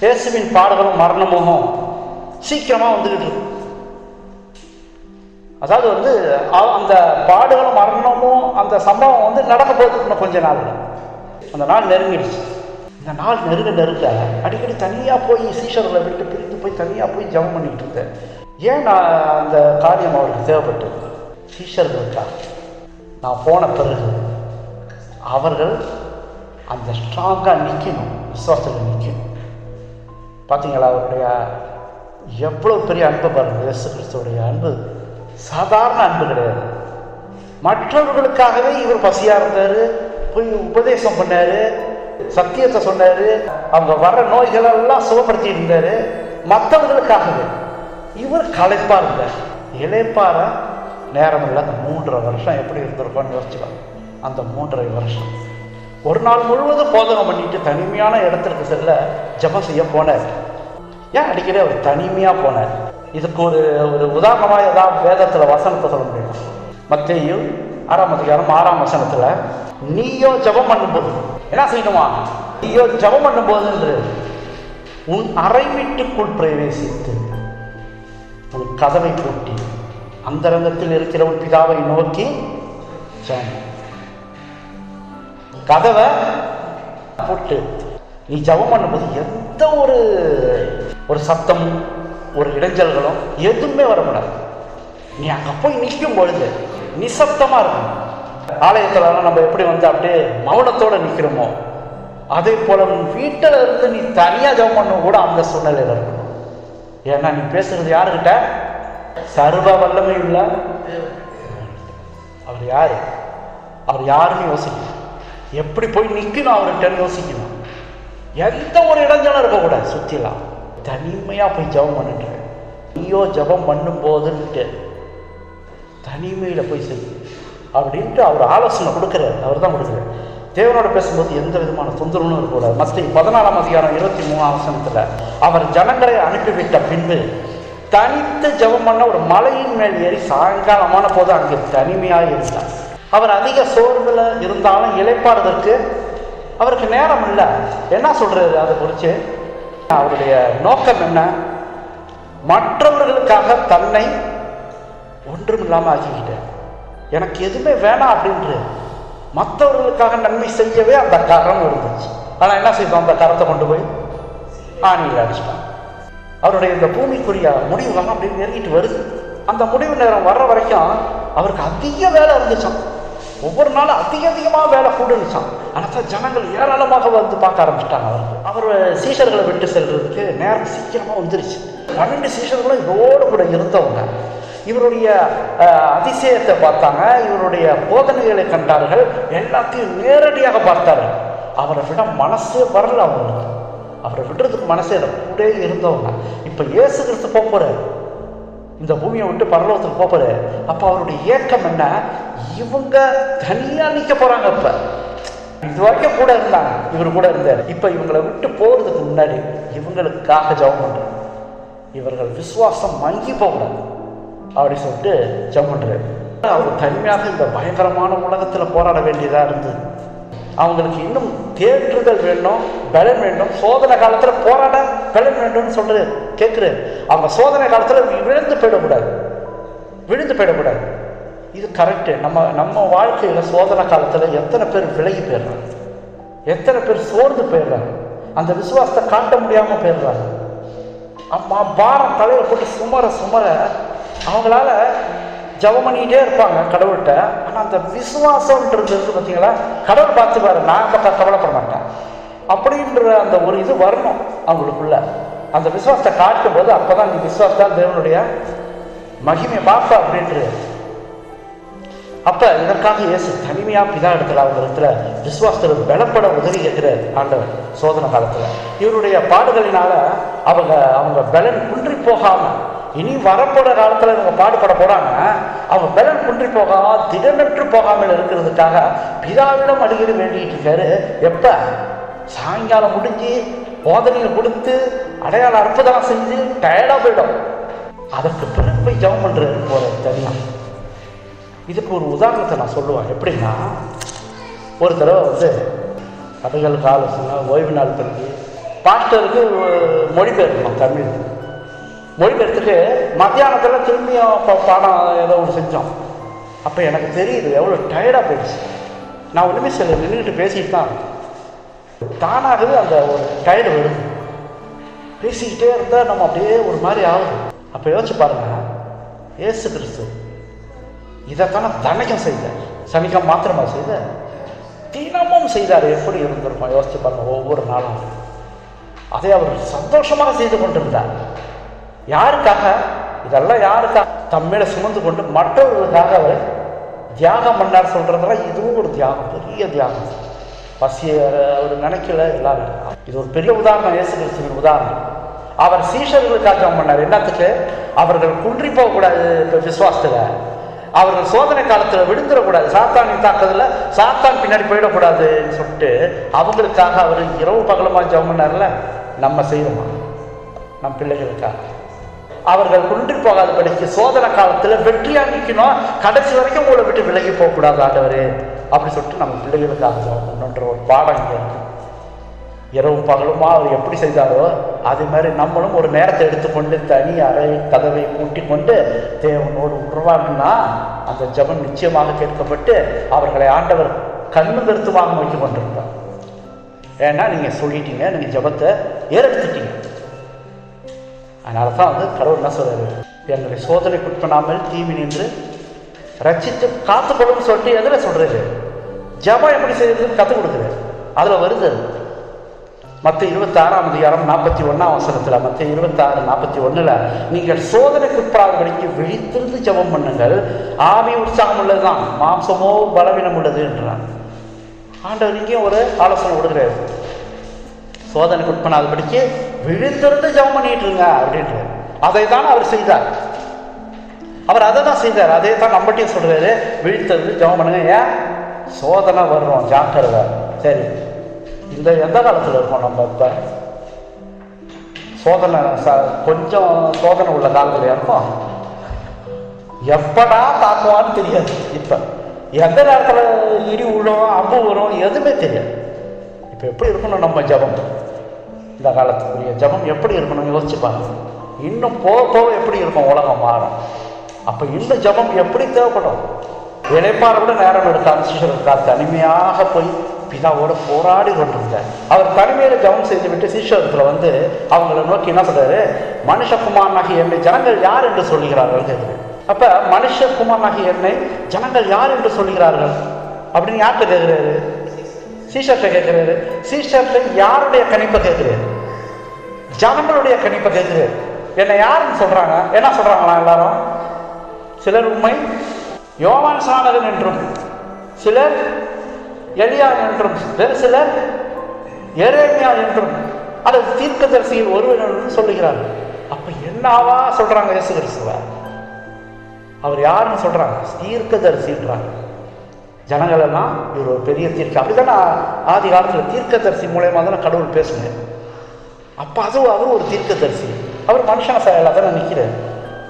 இயேசுவின் பாடுகளும் மரணமும் சீக்கிரமாக வந்துக்கிட்டு இருக்கு. அதாவது அந்த பாடுகளும் மரணமும் அந்த சம்பவம் நடக்க போகுது இன்னும் கொஞ்ச நாள். அந்த நாள் நெருங்கிடுச்சு. இந்த நாள் நெருங்க அடிக்கடி தனியாக போய் சீஷர்களை விட்டு பிரித்து போய் தனியாக போய் ஜெபம் பண்ணிக்கிட்டு இருந்தேன். ஏன் நான் அந்த காரியம் அவருக்கு தேவைப்பட்டது? சீஷர்களுக்காக. நான் போன பிறகு அவர்கள் அந்த ஸ்ட்ராங்காக நிற்கணும், விசுவாசத்தில் நிற்கணும். பார்த்தீங்களா அவருடைய எவ்வளோ பெரிய அன்பு பாருங்கள். இயேசு கிறிஸ்துவோடைய அன்பு சாதாரண அன்பு கிடையாது. மற்றவர்களுக்காகவே இவர் பசியாக இருந்தார், போய் உபதேசம் பண்ணார், சத்தியத்தை சொன்னார், அவங்க வர்ற நோய்களெல்லாம் சுகப்படுத்தி இருந்தார். மற்றவர்களுக்காகவே இவர் களைப்பாக இருந்தார். இளைப்பார நேரம் இல்லை. அந்த 3.5 வருஷம் எப்படி இருந்திருக்கோன்னு யோசிச்சுக்கலாம். அந்த 3.5 வருஷம் ஒரு நாள் முழுவதும் போதகம் பண்ணிட்டு தனிமையான இடத்திற்கு செல்ல ஜெபம் செய்ய போனார். ஏன் அடிக்கடி அவர் தனிமையாக போனார்? இதுக்கு ஒரு உதாரணமாக ஏதாவது வேதத்தில் வசனத்தை சொல்ல முடியும். மத்தேயு 6ஆம் அதிகாரம் 6ஆம் வசனத்தில், நீயோ ஜெபம் பண்ணும்போது என்ன செய்யணுமா? நீயோ ஜெபம் பண்ணும்போது என்று உன் அறை வீட்டுக்குள் பிரவேசித்து உன் கதவை பூட்டி அந்தரங்கத்தில் இருக்கிற உன் பிதாவை நோக்கி ஜெபம். கதவை போட்டு நீ ஜெபம் பண்ணும்போது எந்த ஒரு சத்தமும் ஒரு இடைஞ்சல்களும் எதுவுமே வரக்கூடாது. நீ அங்கே போய் நிற்கும் பொழுது நிசப்தமாக இருக்கணும். ஆலயத்திலலாம் நம்ம எப்படி அப்படியே மௌனத்தோடு நிற்கிறோமோ அதே போல வீட்டில் இருந்து நீ தனியாக ஜெபம் பண்ண கூட அந்த சூழ்நிலையில் இருக்கணும். ஏன்னா நீ பேசுறது யாருக்கிட்ட? சர்வ வல்லமை இல்லை. அவர் யாரு? அவர் யாருன்னு யோசிக்கணும். எப்படி போய் நிற்கணும் அவர்கிட்ட யோசிக்கணும். எந்த ஒரு இடைஞ்சலும் இருக்கக்கூடாது. சுற்றிலாம் தனிமையாக போய் ஜெபம் பண்ணிட்டு, நீயோ ஜெபம் பண்ணும்போதுன்ட்டு தனிமையில் போய் செய்யும் அப்படின்ட்டு அவர் ஆலோசனை கொடுக்குறாரு. அவர் தான் கொடுக்குறாரு. தேவனோட பேசும்போது எந்த விதமான தொந்தரவும் இருக்கக்கூடாது. மத்தேயு 14ஆம் அதிகாரம் 23ஆம் வசனத்தில், அவர் ஜனங்களை அனுப்பிவிட்ட பின்பு தனித்து ஜெபம் பண்ண ஒரு மலையின் மேல் ஏறி சாயங்காலமான போது அங்கே தனிமையாக இருந்தார். அவர் அதிக சோர்வில் இருந்தாலும் இளைப்பாறுவதற்கு அவருக்கு நேரம் இல்லை. என்ன சொல்றாரு அதை குறித்து? அவருடைய நோக்கம் என்ன? மற்றவர்களுக்காக தன்னை ஒன்றும் இல்லாமல் ஆக்கிக்கிட்டார். எனக்கு எதுவுமே வேணாம் அப்படின்று மற்றவர்களுக்காக நன்மை செய்யவே அந்த கரம் இருந்துச்சு. ஆனால் என்ன செய்தோம்? அந்த கரத்தை கொண்டு போய் ஆணியில் அடிச்சிட்டான். அவருடைய இந்த பூமிக்குரிய முடிவுலாம் அப்படி நெருங்கிட்டு வருது. அந்த முடிவு நேரம் வர்ற வரைக்கும் அவருக்கு அதிக வேலை இருந்துச்சான். ஒவ்வொரு நாளும் அதிகமாக வேலை கூடுச்சான். ஆனால் ஜனங்கள் ஏராளமாக பார்க்க ஆரம்பிச்சிட்டாங்க. அவர் சீஷர்களை விட்டு செல்றதுக்கு நேரம் சீக்கிரமாக வந்துருச்சு. 12 சீஷர்களும் இதோடு கூட இருந்தவங்க இவருடைய அதிசயத்தை பார்த்தாங்க, இவருடைய போதனைகளை கண்டார்கள், எல்லாத்தையும் நேரடியாக பார்த்தார்கள். அவரை விட மனசே வரல அவங்களுக்கு. அவரை விடுறதுக்கு மனசே கூட இருந்தவங்க. இப்போ இயேசு கிறிஸ்து போறாரு, இந்த பூமியை விட்டு பரலோகத்துக்கு போறாரு. அப்போ அவருடைய ஏக்கம் என்ன? இவங்க தனியாக நிற்க போறாங்க. இப்போ இது வரைக்கும் கூட இருந்தாங்க, இவர் கூட இருந்தார். இப்போ இவங்களை விட்டு போறதுக்கு முன்னாடி இவங்களுக்காக ஜெபம் பண்றாரு. இவர்கள் விசுவாசம் மங்கி போகக்கூடாது அப்படி சொல்லிட்டு ஜெபம் பண்றாரு. அவர் தனிமையாக இந்த பயங்கரமான உலகத்தில் போராட வேண்டியதாக இருந்தது. அவங்களுக்கு இன்னும் தேற்றுதல் வேணும், பலன் வேண்டும். சோதனை காலத்தில் போராட பலன் வேண்டும்னு சொல்றது கேட்குறாரு. அவங்க சோதனை காலத்தில் விழுந்து போயிடக்கூடாது. இது கரெக்டு. நம்ம வாழ்க்கையில் சோதனை காலத்தில் எத்தனை பேர் விலகி போயிடுறாங்க, எத்தனை பேர் சோர்ந்து போயிடுறாங்க, அந்த விசுவாசத்தை காட்ட முடியாமல் போயிடுறாங்க. அம்மா பாரம் தலையில் போட்டு சுமர அவங்களால ஜெபம் பண்ணிக்கிட்டே இருப்பாங்க கடவுள்கிட்ட. ஆனால் அந்த விசுவாசம்ன்றது இருக்கு பார்த்தீங்களா, கடவுள் பார்த்து பாரு, நான் கவலைப்பட மாட்டேன் அப்படின்ற அந்த ஒரு இது வரணும் அவங்களுக்குள்ள. அந்த விசுவாசத்தை காட்டும் போது அப்போதான் நீ விசுவாசத்தா தேவனுடைய மகிமை பார்ப்ப அப்படின்ட்டு. அப்போ இதற்காக இயேசு தனிமையாக பிதா இடத்துல அவங்க இடத்துல விசுவாசத்தில் பலப்பட உதவி கேட்கிறார் ஆண்டவர். சோதனை காலத்தில் இவருடைய பாடுகளினால அவங்க பலன் குன்றி போகாமல், இனி வரப்போற காலத்தில் இவங்க பாடுபட போறாங்க, அவங்க பலன் குன்றி போகாம திடமற்று போகாமல் இருக்கிறதுக்காக பிதாவிடம் அடிக்கடி வேண்டிட்டு இருக்காரு. எப்ப சாயங்காலம் முடிஞ்சு போதனையை கொடுத்து அடையாள அற்புதம் செஞ்சு டயர்டா போயிடும், அதற்கு பிறகு போய் ஜெபம் பண்றது போற தனியா. இதுக்கு ஒரு உதாரணத்தை நான் சொல்லுவேன். எப்படின்னா, ஒரு தடவை கதைகளுக்கு ஆலோசனை ஓய்வு நாள் பிறகு பாஸ்டருக்கு மொழிபெயர்க்கணும் தமிழ். மொழிபெயர்த்துட்டு மத்தியானத்தில் திரும்பியும் பாடம் ஏதோ ஒன்று செஞ்சோம். அப்போ எனக்கு தெரியுது எவ்வளோ டயர்டாக போயிடுச்சு. நான் ஒன்றுமே சில நின்றுக்கிட்டு பேசிட்டு தான் தானாகவே அந்த ஒரு டயர்டு வருது. பேசிக்கிட்டே இருந்தால் நம்ம அப்படியே ஒரு மாதிரி ஆகுது. அப்போ யோசிச்சு பாருங்க, இயேசு கிறிஸ்து இதைத்தானே தனக்கும் செய்தார். சனிக்கம் மாத்திரமா செய்தார், தினமும் செய்தார். எப்படி இருந்திருக்கும் யோசிச்சு பாருங்க. ஒவ்வொரு நாளும் அதை அவர் சந்தோஷமாக செய்து கொண்டிருந்தார். யாருக்காக? இதெல்லாம் யாருக்காக? தம்மேல சுமந்து கொண்டு மற்றவர்களுக்காக அவர் தியாகம் பண்ணார். சொல்றதுலாம் இதுவும் ஒரு தியாகம், பெரிய தியாகம். பசிய அவர் நினைக்கல எல்லாரும். இது ஒரு பெரிய உதாரணம், இயேசு கிறிஸ்துவின் உதாரணம். அவர் சீஷர்களுக்காக ஜெபம் பண்ணார். என்னத்துக்கு? அவர்கள் குன்றி போகக்கூடாது, இப்போ விசுவாசத்துல அவர்கள் சோதனை காலத்துல விழுந்துடக்கூடாது, சாத்தானின் தாக்குதல சாத்தான் பின்னாடி போயிடக்கூடாதுன்னு சொல்லிட்டு அவங்களுக்காக அவர் இரவு பகலமா ஜெபம் பண்ணார்ல. நம்ம செய்யணுமா? நம் பிள்ளைகளுக்காக அவர்கள் குன்றி போகாதபடிக்கு சோதனை காலத்துல வெற்றியா நிற்கணும், கடைசி வரைக்கும் உங்களை விட்டு விலகி போகக்கூடாது ஆண்டவரே அப்படி சொல்லிட்டு நம்ம பிள்ளைகளுக்காக ஜெபம் பண்ணணுன்ற ஒரு பாடம் இங்கே இருக்கு. இரவும் பகலுமா அவர் எப்படி செய்தாரோ அதே மாதிரி நம்மளும் ஒரு நேரத்தை எடுத்துக்கொண்டு தனி அறை கதவை பூட்டி கொண்டு தேவனோடு உருவாகுனா அந்த ஜெபம் நிச்சயமாக கேட்கப்பட்டு அவர்களை ஆண்டவர் கண்ணு கருத்துமாக நோக்கி கொண்டிருந்தார். ஏன்னா நீங்க சொல்லிட்டீங்க, நீங்க ஜெபத்தை ஏறெடுத்துட்டீங்க. அதனால தான் கடவுள் என்ன சொல்றாரு, எங்களை சோதனைக்குட்படாமல் தீவி நின்று ரட்சித்து காத்துக்கொள்ளும் சொல்லிட்டு எதில் சொல்றாரு? ஜெபம் எப்படி செய்யறதுன்னு கற்றுக் கொடுக்குறாரு. அதுல வருது மத்திய 26 41 மத்திய 26:41 நீங்கள் சோதனைக்குட்படாதபடிக்கு விழித்திருந்து ஜெபம் பண்ணுங்கள், ஆவி உற்சாகம் உள்ளதுதான், மாம்சமோ பலவீனம் உள்ளது என்றார். ஆண்டவர் இங்கேயும் ஒரு ஆலோசனை கொடுக்குறாரு. சோதனைக்குட்படாதபடிக்கு விழித்திருந்து ஜெபம் பண்ணிட்டு இருங்க அப்படின்றார். அதை தான் அவர் செய்தார். அவர் அதை தான் செய்தார். அதே தான் நம்மகிட்டையும் சொல்றாரு, விழித்திருந்து ஜெபம் பண்ணுங்க. ஏன்? சோதனை வர்றோம், ஜாக்கிரதை. சரி, இந்த எந்த காலத்தில் இருக்கோம் நம்ம? இப்போ சோதனை கொஞ்சம் சோதனை உள்ள காலத்தில் இருக்கோம். எப்படா தாக்குவான்னு தெரியாது. இப்போ எந்த நேரத்தில் இடி விழும், அம்பு வரும், எதுவுமே தெரியாது. இப்போ எப்படி இருக்கணும் நம்ம ஜெபம்? இந்த காலத்துக்குரிய ஜெபம் எப்படி இருக்கணும் யோசிச்சுப்பாங்க. இன்னும் போக போக எப்படி இருக்கும், உலகம் மாறும். அப்போ இந்த ஜெபம் எப்படி தேவைப்படும்? இளைப்பாற விட நேரம் எடுக்க சீஷர்களுக்காக தனிமையாக போய் பிதாவோட போராடி கொண்டிருந்தார். அவர் தனிமையில ஜெபம் செய்து விட்டு சீஷத்துல அவங்களை நோக்கி என்ன சொல்றாரு? மனுஷகுமாரனாகி என்னை ஜனங்கள் யார் என்று சொல்லுகிறார்கள் கேட்குறேன். அப்ப மனுஷகுமாரனாகி என்னை ஜனங்கள் யார் என்று சொல்லுகிறார்கள் அப்படின்னு யார்கிட்ட கேட்கிறாரு? சீஷர்கிட்ட கேட்கிறாரு. சீஷர்கிட்ட யாருடைய கணிப்பை கேட்கிறாரு? ஜனங்களுடைய கணிப்பை கேட்கிறாரு. என்னை யாருன்னு சொல்றாங்க? என்ன சொல்றாங்களா எல்லாரும்? சிலர் உண்மை யோவான் ஸ்நானகன் என்றும், சிலர் எலியா என்றும், வேறு சிலர் எரேமியா என்றும், அது தீர்க்கதரிசியில் ஒருவன் என்று சொல்லுகிறார்கள். அப்ப என்னவா சொல்றாங்க இயேசு கிறிஸ்துவ? அவர் யாருன்னு சொல்றாங்க? தீர்க்கதரிசின்றாங்க. ஜனங்கள் எல்லாம் இவர் ஒரு பெரிய தீர்க்க, அப்படித்தானே ஆதி காலத்தில் தீர்க்கதரிசி மூலயமா தானே கடவுள் பேசுங்க. அப்ப அதுவும் அவர் ஒரு தீர்க்கதரிசி. அவர் மனுஷன செயலா தானே நிற்கிறார்.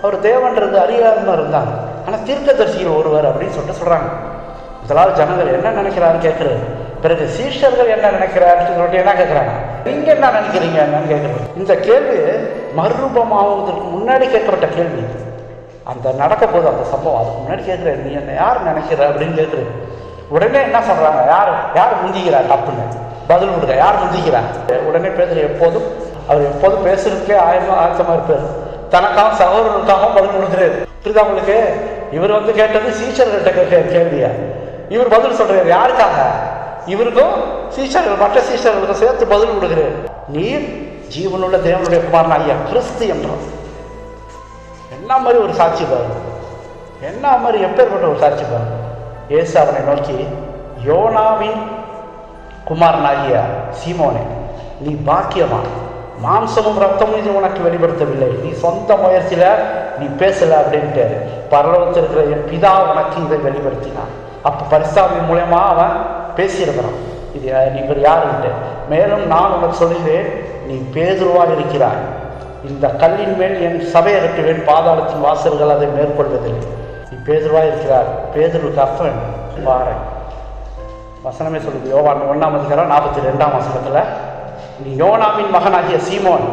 அவர் தேவன்றது அறியாம இருந்தாங்க, ஆனால் தீர்க்கதரிசியில் ஒருவர் அப்படின்னு சொல்லிட்டு சொல்றாங்க. இதனால் ஜனங்கள் என்ன நினைக்கிறான்னு கேட்கிறாரு. பிறகு சீஷர்கள் என்ன நினைக்கிறாருன்னு சொல்லிட்டு என்ன கேட்குறாங்க? நீங்க என்ன நினைக்கிறீங்க என்னன்னு கேட்குறது. இந்த கேள்வி மறுரூபமாவதற்கு முன்னாடி கேட்கப்பட்ட கேள்வி. அந்த நடக்க போது அந்த சம்பவம், அதுக்கு முன்னாடி கேட்குறாரு, நீ என்ன யார் நினைக்கிற அப்படின்னு கேட்குறது. உடனே என்ன சொல்றாங்க? யார் முந்திக்கிறார் அப்படின்னு பதில் கொடுக்க. யார் முந்திக்கிறார்? உடனே பேசுற அவர் எப்போதும் பேசுறதுக்கே ஆயத்தமா இருப்பார். தனக்காக சகோதரர்களுக்காகவும் பதில் கொடுக்குறாரு. புரியுதா உங்களுக்கு? இவர் கேட்டது சீஷர்கள்ட்ட கேட்க கேள்வியா, இவர் பதில் சொல்றாரு யாருக்காக? இவருக்கும் சீஷர்கள், மற்ற சீஷர்களுக்கும் சேர்த்து பதில் கொடுக்குறாரு. நீர் ஜீவனுள்ள தேவனுடைய குமாரன் ஐயா கிறிஸ்து என்றார். என்ன மாதிரி ஒரு சாட்சி பாருங்க, என்ன மாதிரி எப்பேற்பட்ட ஒரு சாட்சி பாருங்க. இயேசு அவனை நோக்கி, யோனாவின் குமாரனாகிய சீமோனே, நீ பாக்கியவான், மாம்சமும் ரத்தமும் இது உனக்கு வெளிப்படுத்தவில்லை, நீ சொந்த முயற்சியில நீ பேசல அப்படின்ட்டு பரலோகத்தில் இருக்கிற என் பிதா உனக்கு இதை வெளிப்படுத்தினான். அப்ப பரிசுத்தாவி மூலமா அவன் பேசியிருக்கிறான். இது இவர் யாருன்ட்டு. மேலும் நான் உனக்கு சொல்லுகிறேன், நீ பேதுருவாக இருக்கிறாய், இந்த கல்லின் மேல் என் சபையை கட்டுவேன், பாதாளத்தின் வாசல்கள் அதை மேற்கொள்வதில்லை. நீ பேதுருவாக இருக்கிறார். பேதுருவுக்கு அர்த்தம் என்ன? வாரேன் வசனமே சொல்லுது. யோவான் 1:42 42 நீ யோனாவின் மகனாகிய சீமோன்,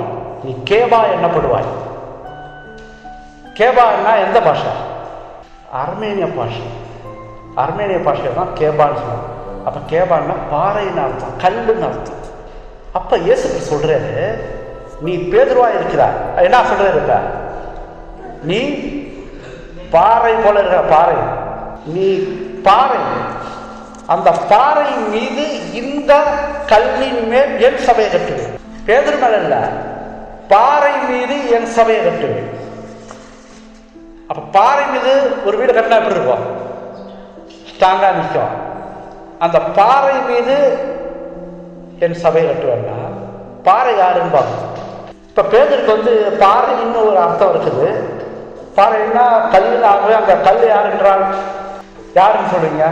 நீ கேபா என்னப்படுவாய். கேபான்னா எந்த பாஷை? அர்மேனிய பாஷை. அர்மேனிய பாஷை தான் கேபான்னு சொல்லுவாங்க. அப்போ கேபான்னா பாறைன்னு அர்த்தம், கல்லுன்னு அர்த்தம். அப்போ இயேசு சொல்றாரு, நீ பேதுருவா இருக்கிறாய். என்ன சொல்றாரு? இருக்க நீ பாறை போல இருக்கிற பாறை, நீ பாறை. அந்த பாறை மீது இந்த கல்லின் மேல் என் சபையை கட்டுவேன். பேதுரு மேல இல்ல, பாறை மீது என் சபையை கட்டுவேன். அப்ப பாறை மீது ஒரு வீடு கட்டினா எப்படி இருக்கும்? ஸ்ட்ராங்கா நிற்கும். அந்த பாறை மீது என் சபையை கட்டுவேன்னா பாறை யாருன்னு பார்க்கணும். இப்ப பேதுருக்கு பாறைன்னு ஒரு அர்த்தம் இருக்குது. பாறைன்னா கல்லுனாகவே அந்த கல் யார் என்றால் யாருன்னு சொல்லுவீங்க?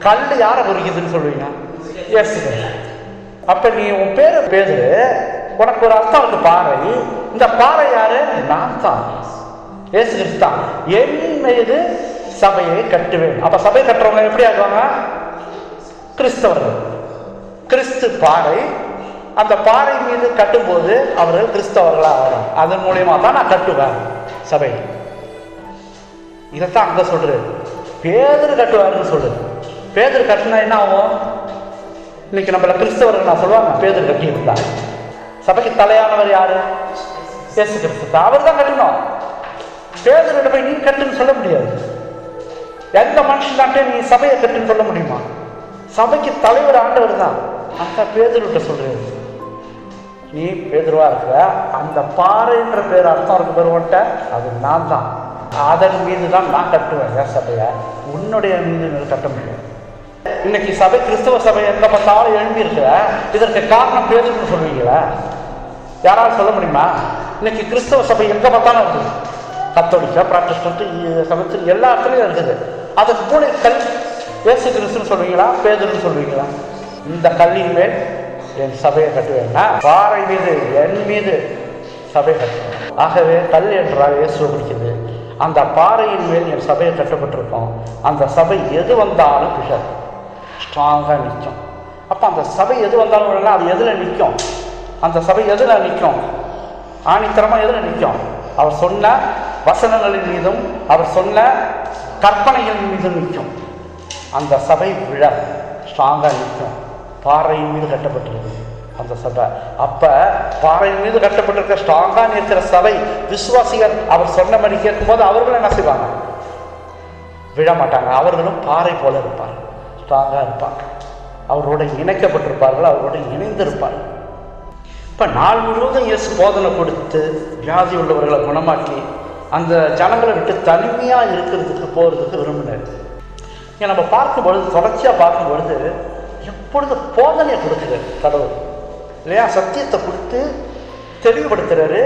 கல் யாரை குறிக்குதுன்னு சொல்லுவீங்க? எஸ். அப்ப நீ உன் பேரு பேதுரு, உனக்கு ஒரு அர்த்தம் இருக்கு பாறை. இந்த பாறை யாரு? நான் தான், இயேசு கிறிஸ்து தான். என் மீது சபையை கட்டுவேன். அப்ப சபை கட்டுறவங்க எப்படி ஆகுவாங்க? கிறிஸ்தவர்கள். கிறிஸ்து பாறை, அந்த பாறை மீது கட்டும்போது அவர்கள் கிறிஸ்தவர்களா ஆகிறாங்க. அதன் மூலியமா தான் நான் கட்டுவேன் சபை. இதைத்தான் அங்க சொல்றது. பேதுரு கட்டுவாருன்னு சொல்றது. பேதுரு கட்டினா என்ன ஆகும்? இன்னைக்கு நம்மள கிறிஸ்தவர்கள் நான் சொல்லுவாங்க, பேதுரு கட்டி இருந்தா. சபைக்கு தலையானவர் யாரு? இயேசு கிறிஸ்து. அவர் தான் கட்டணும். பேதுருட போய் நீ கட்டுன்னு சொல்ல முடியாது. எந்த மனுஷன்டான்ட்டே நீ சபையை கட்டுன்னு சொல்ல முடியுமா? சபைக்கு தலைவர் ஆண்டவர் தான். அந்த பேதுருட்ட சொல்றது, நீ பேதுருவா இருக்கிற அந்த பாறைன்ற பேர் அர்த்தம் இருக்கு பெருவட்ட, அது நான் தான். அதன் மீது தான் நான் கட்டுவேன் என் சபையை. உன்னுடைய மீது கட்ட முடியும். இன்னைக்கு சபை, கிறிஸ்தவ சபை எங்க பார்த்தாலும் எழுப்பி இருக்கிற, இதற்கு காரணம் பேதுருன்னு சொல்லுவீங்களா? யாராவது சொல்ல முடியுமா? இன்னைக்கு கிறிஸ்தவ சபை எங்க பார்த்தாலும் இருக்குது. கத்தோலிக்க, ப்ராட்டஸ்டன்ட், சபத்தில் எல்லா இடத்துலையும் இருக்குது. அதுக்கு மூளை கல் இயேசு கிறிஸ்துன்னு சொல்லுவீங்களா? பேதுருன்னு சொல்லுவீங்களா? இந்த கல்லின் மேல் என் சபையை கட்டுவேன்னா பாறை மீது என் மீது சபை கட்டுவேன். ஆகவே கல் என்றால் இயேசுவை குறிக்குது. அந்த பாறையின் மேல் என் சபையை கட்டப்பட்டிருக்கோம். அந்த சபை எது வந்தாலும் பிஷர் ஸ்ட்ராங்காக நிற்கும். அப்போ அந்த சபை எது வந்தாலும் அது எதில் நிற்கும்? அந்த சபை எதில் நிற்கும்? ஆணித்தரமாக எதில் நிற்கும்? அவர் சொன்ன வசனங்களின் மீதும் அவர் சொன்ன கற்பனைகளின் மீதும் நிற்கும். அந்த சபை விழ ஸ்ட்ராங்காக நிற்கும். பாறையின் மீது கட்டப்பட்டிருக்கு அந்த சபை. அப்ப பாறையின் மீது கட்டப்பட்டிருக்க ஸ்ட்ராங்காக நிற்கிற சபை விசுவாசிகள் அவர் சொன்னபடி கேட்கும்போது அவர்களும் என்ன செய்வாங்க? விழ மாட்டாங்க. அவர்களும் பாறை போல இருப்பார்கள், ஸ்ட்ராங்காக இருப்பாங்க. அவரோட இணைக்கப்பட்டிருப்பார்கள், அவரோட இணைந்திருப்பார்கள். இப்போ நாள் முழுவதும் இயேசு போதனை கொடுத்து வியாதி உள்ளவர்களை குணமாக்கி அந்த ஜனங்களை விட்டு தனிமையாக இருக்கிறதுக்கு போகிறதுக்கு விரும்பினார். இங்கே நம்ம பார்க்கும்பொழுது, தொடர்ச்சியாக பார்க்கும்பொழுது எப்பொழுது போதனையை கொடுக்குறாரு கடவுள் இல்லையா? சத்தியத்தை கொடுத்து தெளிவுபடுத்துறாரு.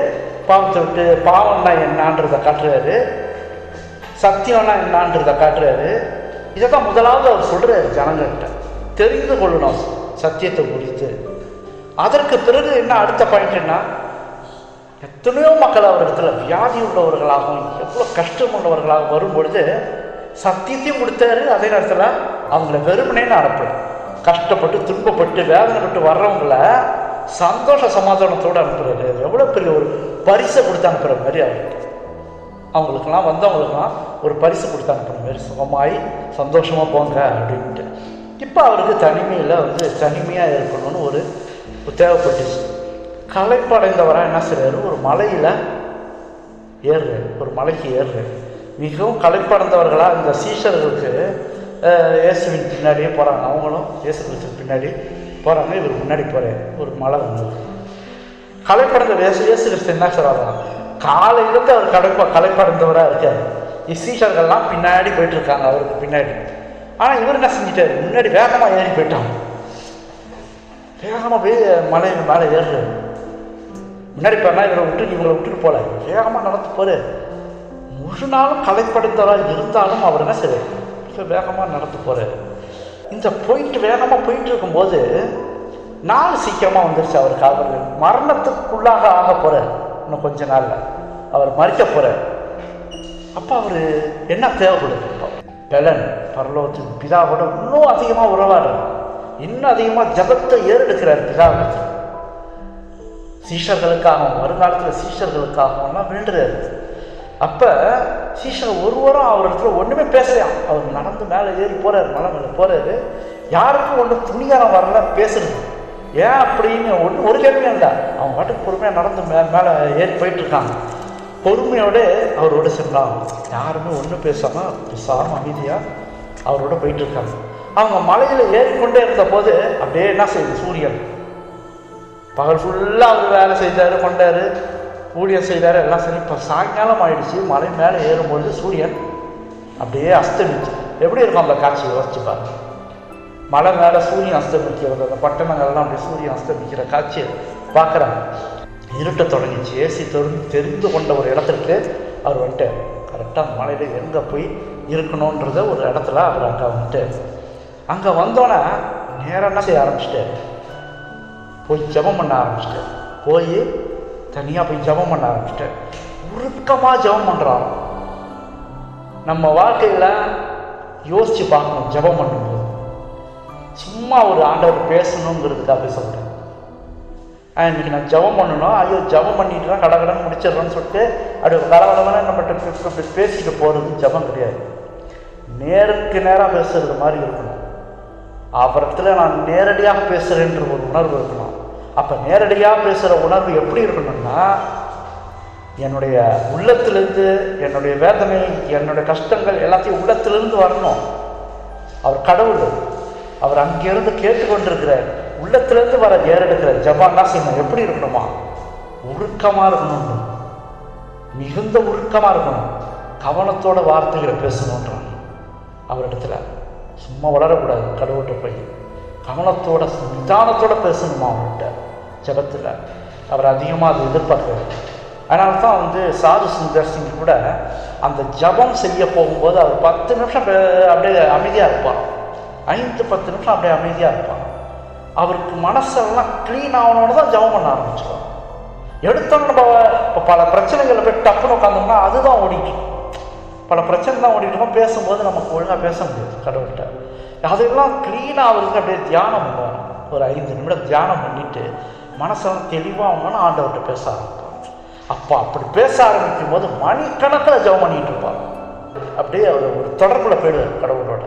பாவத்தை விட்டு பாவம்னா என்னான்றதை காட்டுறாரு, சத்தியம்னா என்னான்றதை காட்டுறாரு. இதை தான் முதலாவது அவர் சொல்றாரு, ஜனங்கள்கிட்ட தெரிந்து கொள்ளணும் சத்தியத்தை குறித்து. அதற்கு பிறகு என்ன அடுத்த பாயிண்ட்னா, எத்தனையோ மக்கள் அவர் இடத்துல வியாதி உள்ளவர்களாகவும் எவ்வளோ கஷ்டம் உள்ளவர்களாக வரும்பொழுது சத்தியத்தையும் கொடுத்தாரு. அதே நேரத்தில் அவங்கள வெறுமனேன்னு அனுப்பல. கஷ்டப்பட்டு துன்பப்பட்டு வேதனைப்பட்டு வர்றவங்கள சந்தோஷ சமாதானத்தோடு அனுப்புறாரு. எவ்வளோ பெரிய ஒரு பரிசை கொடுத்து அனுப்புகிற மாதிரி அவருக்கு. அவங்களுக்கெல்லாம் வந்தவங்களுக்கெல்லாம் ஒரு பரிசு கொடுத்து அனுப்புகிற மாதிரி, சுகமாய் சந்தோஷமாக போங்க அப்படின்ட்டு. இப்போ அவருக்கு தனிமையில் தனிமையாக இருக்கணும்னு ஒரு தேவைப்பட்டுச்சு. களைப்படைந்தவராக என்ன செய்றாரு? ஒரு மலையில் ஏறுறாரு, ஒரு மலைக்கு ஏறுறாரு. மிகவும் களைப்படைந்தவர்களாக இந்த சீஷர்களுக்கு இயேசுவின் பின்னாடியே போகிறாங்க. அவங்களும் இயேசு கிறிஸ்துவின் பின்னாடி போகிறாங்க. இவர் முன்னாடி போகிறார். ஒரு மலை வந்து களைப்படைந்த இயேசு கிறிஸ்து என்ன சொல்கிறாங்க? காலையிலேருந்து அவர் களைப்படைந்தவராக இருக்கார். சீஷர்கள்லாம் பின்னாடி போயிட்டு இருக்காங்க அவருக்கு பின்னாடி. ஆனால் இவர் என்ன செஞ்சிட்டாரு? முன்னாடி வேகமாக ஏறி போயிட்டாங்க. வேகமாக போய் மலை மேலே ஏறுறாரு. முன்னாடி போனால் இவங்களை விட்டுட்டு போல வேகமாக நடந்து போரு. முழு நாளும் களைப்படைந்தவராக இருந்தாலும் அவர் என்ன செய்வார்? வேகமாக நடந்து போறாரு. இந்த வேகமாக போயிட்டு இருக்கும்போது நாள் சீக்கிரமாக வந்துருச்சு அவருக்கு. அவர் மரணத்துக்குள்ளாக ஆக போறார். இன்னும் கொஞ்ச நாள்ல அவர் மறிக்க போறார். அப்போ அவர் என்ன தேவைப்படுது? பலன் பரலோகத்தின் பிதாவோட இன்னும் அதிகமாக உறவாடுறார். இன்னும் அதிகமாக ஜபத்தை ஏறெடுக்கிறார் பிதாவிடத்தில். சீஷர்களுக்காகவும் வருங்காலத்தில் சீஷர்களுக்காகவும்லாம் வேண்டுறாரு. அப்போ சீஷர் ஒருவரும் அவர் இடத்துல ஒன்றுமே பேசலையாம். அவர் நடந்து மேலே ஏறி போகிறார், மலை மேலே போகிறாரு. யாருக்கும் ஒன்றும் துணிகாரம் வரல பேசுறது. ஏன் அப்படின்னு ஒரு கேள்வியும் இல்லை. அவங்க பாட்டுக்கு பொறுமையாக நடந்து மேலே ஏறி போயிட்டுருக்காங்க. பொறுமையோடு அவரோட சென்றாங்க. யாருமே ஒன்றும் பேசாமல் அமைதியாக அவரோட போயிட்டுருக்காங்க. அவங்க மலையில் ஏறிக்கொண்டே இருந்த போது அப்படியே என்ன செய்யுது, சூரியன் பகல் ஃபுல்லாக அவர் வேலை செய்தார், கொண்டார், ஊழியம் செய்தார், எல்லாம் சரி. இப்போ சாயங்காலம் ஆயிடுச்சு. மலை மேலே ஏறும்பொழுது சூரியன் அப்படியே அஸ்தமிச்சு. எப்படி இருக்கும் அந்த காட்சியை யோசிச்சு பாருங்க. மலை மேலே சூரியன் அஸ்தமிக்கிறது, அந்த பட்டணங்கள்லாம் அப்படியே சூரியன் அஸ்தமிக்கிற காட்சியை பார்க்குறாங்க. இருட்ட தொடங்கிச்சு. ஏசி தெரிந்து கொண்ட ஒரு இடத்துக்கு அவர் வந்துட்டு கரெக்டாக அந்த மலையில் எங்கே போய் இருக்கணுன்றத ஒரு இடத்துல அவர் அங்கே வந்துட்டு அங்கே வந்தோன்னே நேரம் என்ன செய்ய ஆரம்பிச்சிட்டார், போய் ஜபம் பண்ண ஆரம்பிச்சிட்டார். போய் தனியாக போய் ஜபம் பண்ண ஆரம்பிச்சிட்டார். உருக்கமாக ஜபம் பண்ணுறாங்க. நம்ம வாழ்க்கையில் யோசித்து பார்க்கணும். ஜபம் பண்ணும்போது சும்மா ஒரு ஆண்டவர் பேசணுங்கிறதுக்காக பேசக்கூடாது. இன்றைக்கி நான் ஜபம் பண்ணணும், ஐயோ ஜபம் பண்ணிட்டு தான் கடகடன்னு முடிச்சிடறேன்னு சொல்லிட்டு அப்படி கடகடன்னு நம்மகிட்ட பேசிட்டு போகிறது ஜபம் கிடையாது. நேருக்கு நேராக பேசுறது மாதிரி இருக்கணும். அவரத்தில் நான் நேரடியாக பேசுகிறேன்ற ஒரு உணர்வு இருக்கணும். அப்போ நேரடியாக பேசுகிற உணர்வு எப்படி இருக்கணும்னா, என்னுடைய உள்ளத்திலிருந்து என்னுடைய வேதனை, என்னுடைய கஷ்டங்கள் எல்லாத்தையும் உள்ளத்திலிருந்து வரணும். அவர் கடவுள், அவர் அங்கேருந்து கேட்டுக்கொண்டிருக்கிற உள்ளத்திலேருந்து வர ஏறெடுக்கிற ஜபான்னா செய்யணும். எப்படி இருக்கணுமா, உருக்கமாக இருக்கணும், மிகுந்த உருக்கமாக இருக்கணும், கவனத்தோட வார்த்தைகளை பேசணுன்றாங்க. அவரிடத்துல சும்மா வளரக்கூடாது. கடவுள்கிட்ட போய் கவனத்தோட நிதானத்தோட பேசணுமா அவர்கிட்ட ஜபத்தில். அவர் அதிகமாக அதை எதிர்பார்க்கிறார். அதனால தான் சாது சுந்தர் சிங் கூட அந்த ஜபம் செய்ய போகும்போது அவர் 10 நிமிஷம் அப்படியே அமைதியாக இருப்பார். 5-10 நிமிஷம் அப்படியே அமைதியாக இருப்பாங்க. அவருக்கு மனசெல்லாம் க்ளீன் ஆகணுன்னு தான் ஜபம் பண்ண ஆரம்பிச்சிடுவாங்க. எடுத்தோன்னு நம்ம இப்போ பல பிரச்சனைகளை போய் டப்புன்னு உட்காந்தோம்னா அதுதான் ஓடிட்டு, பல பிரச்சனை தான் ஓடிட்டு இருக்கோம். பேசும்போது நமக்கு ஒழுங்காக பேச முடியாது கடவுள்கிட்ட. அதெல்லாம் க்ளீனாக அவருக்கு அப்படியே தியானம் பண்ணுவாங்க. ஒரு 5 நிமிடம் தியானம் பண்ணிவிட்டு மனசெல்லாம் தெளிவாகணும்னு ஆண்டவர்கிட்ட பேச ஆரம்பிப்பாங்க. அப்போ அப்படி பேச ஆரம்பிக்கும் போது மணிக்கணக்கில் ஜபம் பண்ணிகிட்டு இருப்பாங்க. அப்படியே அவர் ஒரு தொடர்பில் போயிடுவார் கடவுளோட.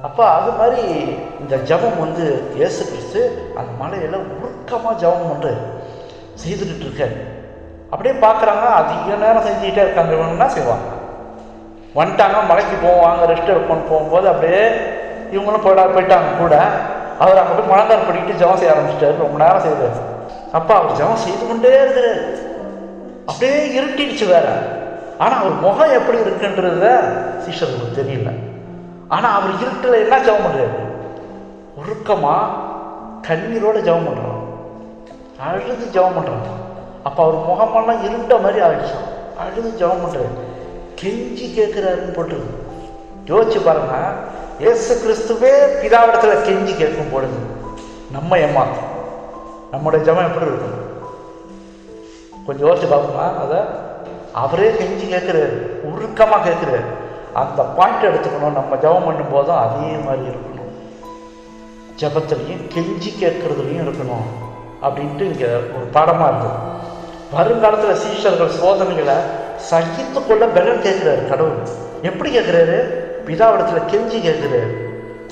அப்போ அது மாதிரி இந்த ஜபம் இயேசு கிறிஸ்து அந்த மலையில் உருக்கமாக ஜபம் பண்ணி செய்துக்கிட்டு இருக்காரு. அப்படியே பார்க்குறாங்க. அதிக நேரம் செஞ்சுக்கிட்டே இருக்காங்க. இவங்கன்னா செய்வாங்க. வந்துட்டாங்க, மலைக்கு போவாங்க, ரெஸ்ட் எடுப்போன்னு போகும்போது அப்படியே இவங்களும் போயிட்டாங்க கூட. அவர் அங்கே போய் முழங்கால் படிக்கிட்டு ஜபம் செய்ய ஆரம்பிச்சிட்டாரு. ரொம்ப நேரம் செய்வார். அப்போ அவர் ஜபம் செய்து கொண்டே இருக்கிறார். அப்படியே இருட்டிடுச்சு வேற. ஆனால் அவர் முகம் எப்படி இருக்குன்றத சீஷர்களுக்கு தெரியல. ஆனால் அவர் இருட்டில் என்ன ஜபம் பண்ணுறாரு, உருக்கமாக கண்ணீரோடு ஜபம் பண்ணுறான், அழுது ஜபம் பண்ணுறாங்க. அப்போ அவர் முகமெல்லாம் இருண்ட மாதிரி ஆகிடுச்சு. அழுது ஜபம் பண்ணுறாரு, கெஞ்சி கேட்குறாருன்னு போட்டு யோசிச்சு பாருங்க. இயேசு கிறிஸ்துவே பிதாவிடத்தில் கெஞ்சி கேட்கும் பொழுது நம்ம ஏமாத்தோம். நம்முடைய ஜபம் எப்படி இருக்கும் கொஞ்சம் யோசிச்சு பார்ப்போமா? அதை அவரே கெஞ்சி கேட்குறாரு, உருக்கமாக கேட்குறாரு. அந்த பாயிண்ட் எடுத்துக்கணும். நம்ம ஜபம் பண்ணும்போதும் அதே மாதிரி இருக்கணும். ஜபத்துலையும் கெஞ்சி கேட்கறதுலையும் இருக்கணும் அப்படின்ட்டு இங்கே ஒரு பாடமாக இருந்தது. வருங்காலத்தில் சீஷர்கள் சோதனைகளை சகித்து கொள்ள பலன் கேட்குறாரு கடவுள். எப்படி கேட்குறாரு? பிதாவிடத்தில் கெஞ்சி கேட்குறாரு,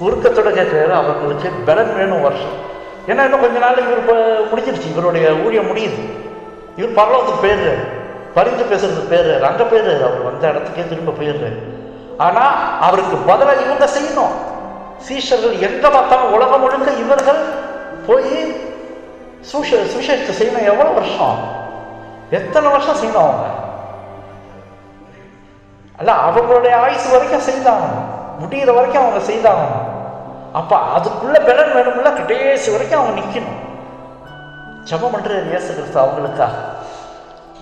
உருக்கத்தோடு கேட்குறாரு. அவர்களுக்கு பலன் வேணும் வருஷம். ஏன்னா இன்னும் கொஞ்ச நாள் இவர் முடிஞ்சிருச்சு, இவருடைய ஊழியம் முடியுது. இவர் பரலோகத்துக்கு போயிடுறாரு, பரிந்து பேசுறதுக்கு போயிடுறாரு, அங்கே போயிடுறாரு. அவர் வந்த இடத்துக்கே திரும்ப போயிடுறாரு. ஆனால் அவருக்கு பதிலாக இவங்க செய்யணும். சீஷர்கள் எங்கே பார்த்தாலும் உலகம் முழுக்க இவர்கள் போய் சுவிசேஷத்தை செய்யணும். எவ்வளோ வருஷம், எத்தனை வருஷம் செய்யணும் அவங்க? அல்ல, அவங்களுடைய ஆயுசு வரைக்கும் செய்தாகணும், முடிகிற வரைக்கும் அவங்க செய்தாகணும். அப்போ அதுக்குள்ள பலன் வேணும்ல, கடைசி வரைக்கும் அவங்க நிற்கணும். ஜெபம் பண்ணுற இயேசு கிறிஸ்து அவங்களுக்காக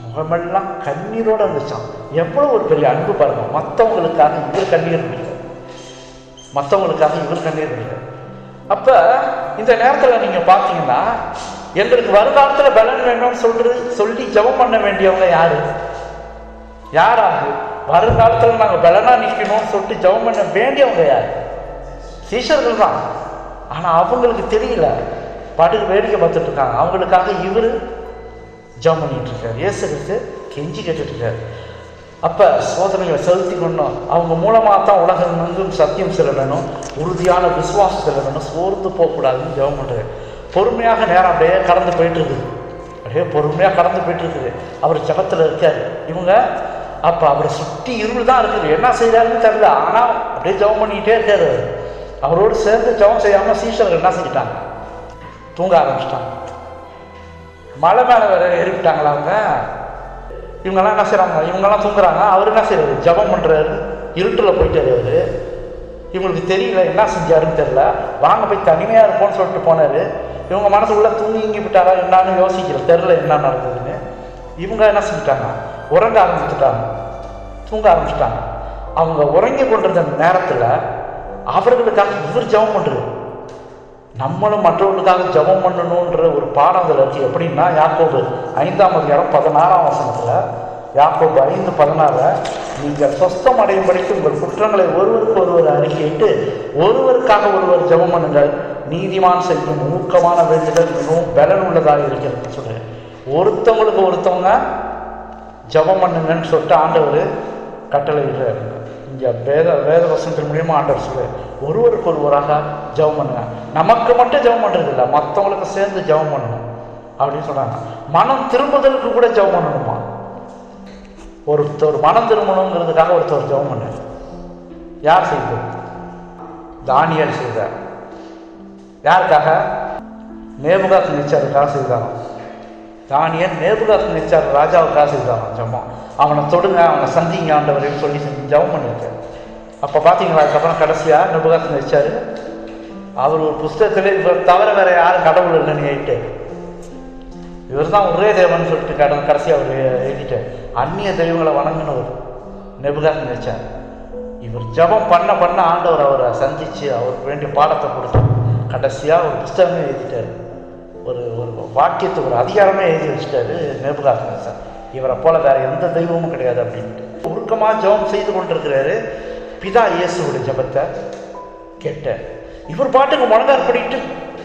முகமெல்லாம் கண்ணீரோடு இருந்துச்சான். எவ்வளோ ஒரு பெரிய அன்பு பாருங்க. மற்றவங்களுக்காக இவர் கண்ணீர் விடுங்க, மற்றவங்களுக்காக இவர் கண்ணீர் விடுங்க. அப்போ இந்த நேரத்தில் நீங்கள் பார்த்தீங்கன்னா, எங்களுக்கு வருங்காலத்தில் பலன் வேணும்னு சொல்லி ஜெபம் பண்ண வேண்டியவங்க யாராக? வருங்காலத்தில் நாங்கள் பலனாக நிற்கணும்னு சொல்லிட்டு ஜெபம் பண்ண வேண்டியவங்க யார்? சீஷர்கள் தான். ஆனால் அவங்களுக்கு தெரியல, பாட்டுக்கு வேடிக்கை பார்த்துட்டு இருக்காங்க. அவங்களுக்காக இவர் ஜெபம் பண்ணிட்டு இருக்காரு. இயேசு கிறிஸ்து கெஞ்சி கேட்டுட்டு இருக்காரு. அப்போ சோதனைகளை செலுத்தி கொண்டோம். அவங்க மூலமாக தான் உலகம் எங்கும் சத்தியம் செல்ல வேணும், உறுதியான விசுவாசம் செல்ல வேணும், சோர்ந்து போகக்கூடாதுன்னு ஜெபம் பண்ணுறாரு. பொறுமையாக நேரம் அப்படியே கடந்து போயிட்டு இருக்குது. அப்படியே பொறுமையாக கடந்து போயிட்டு இருக்குது. அவர் ஜெபத்தில் இருக்கார். இவங்க அப்போ அவரை சுற்றி இருள் தான் இருக்குது. என்ன செய்கிறாருன்னு தெரியல. ஆனால் அப்படியே ஜெபம் பண்ணிக்கிட்டே இருக்காரு. அவரோடு சேர்ந்து ஜெபம் செய்யாமல் சீஷர்கள் என்ன செஞ்சிட்டாங்க? தூங்க ஆரம்பிச்சிட்டாங்க. மலை மேலே வேற ஏறிவிட்டாங்களா அவங்க. இவங்கெல்லாம் என்ன செய்கிறாங்க? இவங்கெல்லாம் தூங்குறாங்க. அவர் என்ன செய்யறாரு? ஜெபம் பண்ணுறாரு. இருட்டில் போயிட்டாரு அவர். இவங்களுக்கு தெரியல என்ன செஞ்சாருன்னு தெரியல. வாங்க போய் தனிமையாக இருப்போம்னு சொல்லிட்டு போனார். இவங்க மனசுக்குள்ளே தூங்கி விட்டாரா என்னான்னு யோசிக்கல, தெரில என்ன நடந்ததுன்னு. இவங்க என்ன செஞ்சுட்டாங்க? உறங்க ஆரம்பிச்சுட்டாங்க, தூங்க ஆரம்பிச்சுட்டாங்க. அவங்க உறங்கி கொண்டிருந்த நேரத்தில் அவர்களுக்காக இவர் ஜெபம் பண்ணுறது. நம்மளும் மற்றவர்களுக்காக ஜெபம் பண்ணணுன்ற ஒரு பாடம் அதில் இருக்குது. எப்படின்னா யாக்கோபு 5ஆம் அதிகாரம் 16ஆம் வசனத்தில், யாக்கோபு 5:16, நீங்கள் சொஸ்தம் அடையும்படிக்கு உங்கள் குற்றங்களை ஒருவருக்கு ஒருவர் அறிக்கையிட்டு ஒருவருக்காக ஒருவர் ஜெபம் பண்ணுங்கள். நீதிமான் செய்யும் ஊக்கமான வேண்டுதல் மிகவும் பலன் உள்ளதாக இருக்கிறது சொல்கிறேன். ஒருத்தவங்களுக்கு ஒருத்தவங்க ஜெபம் பண்ணுங்கன்னு சொல்லிட்டு ஆண்டவர் கட்டளை இடுறாரு. இங்கே வேத வசனத்தின் மூலியமாக ஆண்டவர் சொல்கிறார், ஒருவருக்கு ஒருவராக ஜெபம் பண்ணுங்க. நமக்கு மட்டும் ஜெபம் பண்ணுறது இல்லை, மற்றவங்களுக்கு சேர்ந்து ஜெபம் பண்ணணும் அப்படின்னு சொல்கிறாங்க. மனம் திரும்புதலுக்கு கூட ஜெபம் பண்ணணுமா? ஒருத்தர் மனம் திரும்பணுங்கிறதுக்காக ஒருத்தர் ஜெபம் பண்ணார். யார் செய்தது? தானியேல் செய்தார். யாருக்காக? நேபுகாத்நேச்சாருக்காக செய்தாராம். தானியேல் நேபுகாத்நேச்சார் ராஜாவுக்காக செய்தாராம் ஜெபம். அவனை தொடுங்க, அவனை சந்திங்க ஆண்டவரையும் சொல்லி ஜெபம் பண்ணியிருக்காரு. அப்போ பார்த்தீங்களா, அதுக்கப்புறம் கடைசியாக நேபுகாத்நேச்சார் அவர் ஒரு புஸ்தகத்தில் இவர் தவிர வேற யாரும் கடவுள் இல்லைன்னு எழுதிட்டு, இவர் தான் ஒரே தேவன் சொல்லிட்டு கடைசியாக அவர் எழுதிட்டார். அந்நிய தெய்வங்களை வணங்கினவர் நேபுகாத்நேச்சார். இவர் ஜெபம் பண்ண பண்ண ஆண்டவர் அவரை சந்தித்து அவருக்கு வேண்டிய பாடத்தை கொடுத்தார். கடைசியாக ஒரு புஸ்தகமே எழுதிட்டார். ஒரு வாக்கியத்துக்கு ஒரு அதிகாரமே எழுதி வச்சுட்டாரு நேபுகாத்நேச்சார். இவரை போல வேற எந்த தெய்வமும் கிடையாது அப்படின்ட்டு உருக்கமாக ஜெபம் செய்து கொண்டிருக்கிறாரு. பிதா இயேசுடைய ஜெபத்தை கேட்ட இவர் பாட்டுக்கு முழங்கால் பண்ணிட்டு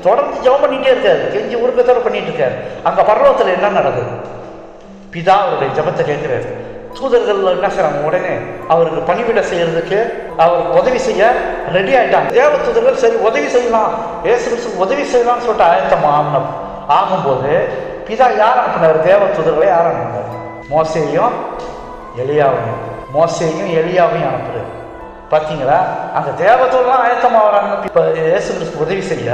தொடர்ந்து ஜெபம் பண்ணிகிட்டே இருக்காரு. கெஞ்சி உருக்கத்தோட பண்ணிட்டு இருக்காரு. அங்கே பரலோகத்தில் என்ன நடக்குது? பிதா அவருடைய ஜெபத்தை கேட்கிறாரு. தூதர்கள் என்ன செய்றாங்க? உடனே அவருக்கு பணிவிட செய்யறதுக்கு அவருக்கு உதவி செய்ய ரெடி ஆயிட்டாங்க. தேவ தூதர்கள் சரி உதவி செய்யலாம், இயேசு கிறிஸ்துவுக்கு உதவி செய்யலாம்னு சொல்லிட்டு ஆயத்தம் ஆகும்போது பிதா யார் அனுப்பினார்? தேவ தூதர்களை யார் அனுப்பினார்? மோசேயும் எலியாவையும் அனுப்புறாரு. பார்த்தீங்களா, அந்த தேவதூதெல்லாம் ஆயத்தமாக வராங்க. இப்போ இயேசு கிறிஸ்து உதவி செய்ய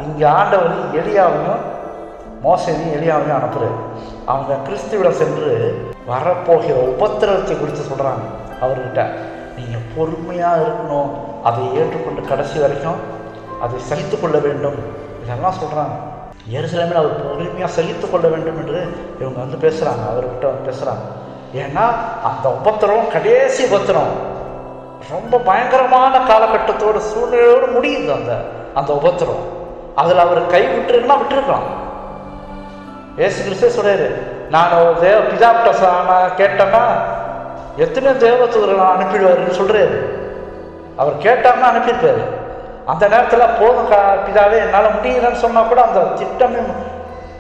இங்கே ஆண்டவர் எலியாவையும் அனுப்புறாரு. அவங்க கிறிஸ்துவிடம் சென்று வரப்போகிற உபத்திரவத்தை குறித்து சொல்கிறாங்க. அவர்கிட்ட நீங்கள் பொறுமையாக இருக்கணும், அதை ஏற்றுக்கொண்டு கடைசி வரைக்கும் அதை சகித்து கொள்ள வேண்டும், இதெல்லாம் சொல்கிறாங்க. எருசலேமில் அவர் பொறுமையாக சகித்து கொள்ள வேண்டும் என்று இவங்க வந்து பேசுகிறாங்க, அவர்கிட்ட வந்து பேசுகிறாங்க. ஏன்னா அந்த உபத்திரம் கடைசி உபத்திரம் ரொம்ப பயங்கரமான காலகட்டத்தோட சூழ்நிலையோடு முடியுது. அந்த உபத்திரம் அதில் அவர் கை விட்டுருக்கலாம். ஏசு கிறிஸ்தே சொல்றாரு, நான் பிதாப்ட கேட்டேன்னா எத்தனையோ தேவதூதர்கள் அனுப்பிடுவாருன்னு சொல்றாரு. அவர் கேட்டார்னா அனுப்பியிருப்பாரு. அந்த நேரத்தில் போதும் பிதாவே என்னால் முடியலன்னு சொன்னால் கூட அந்த திட்டமே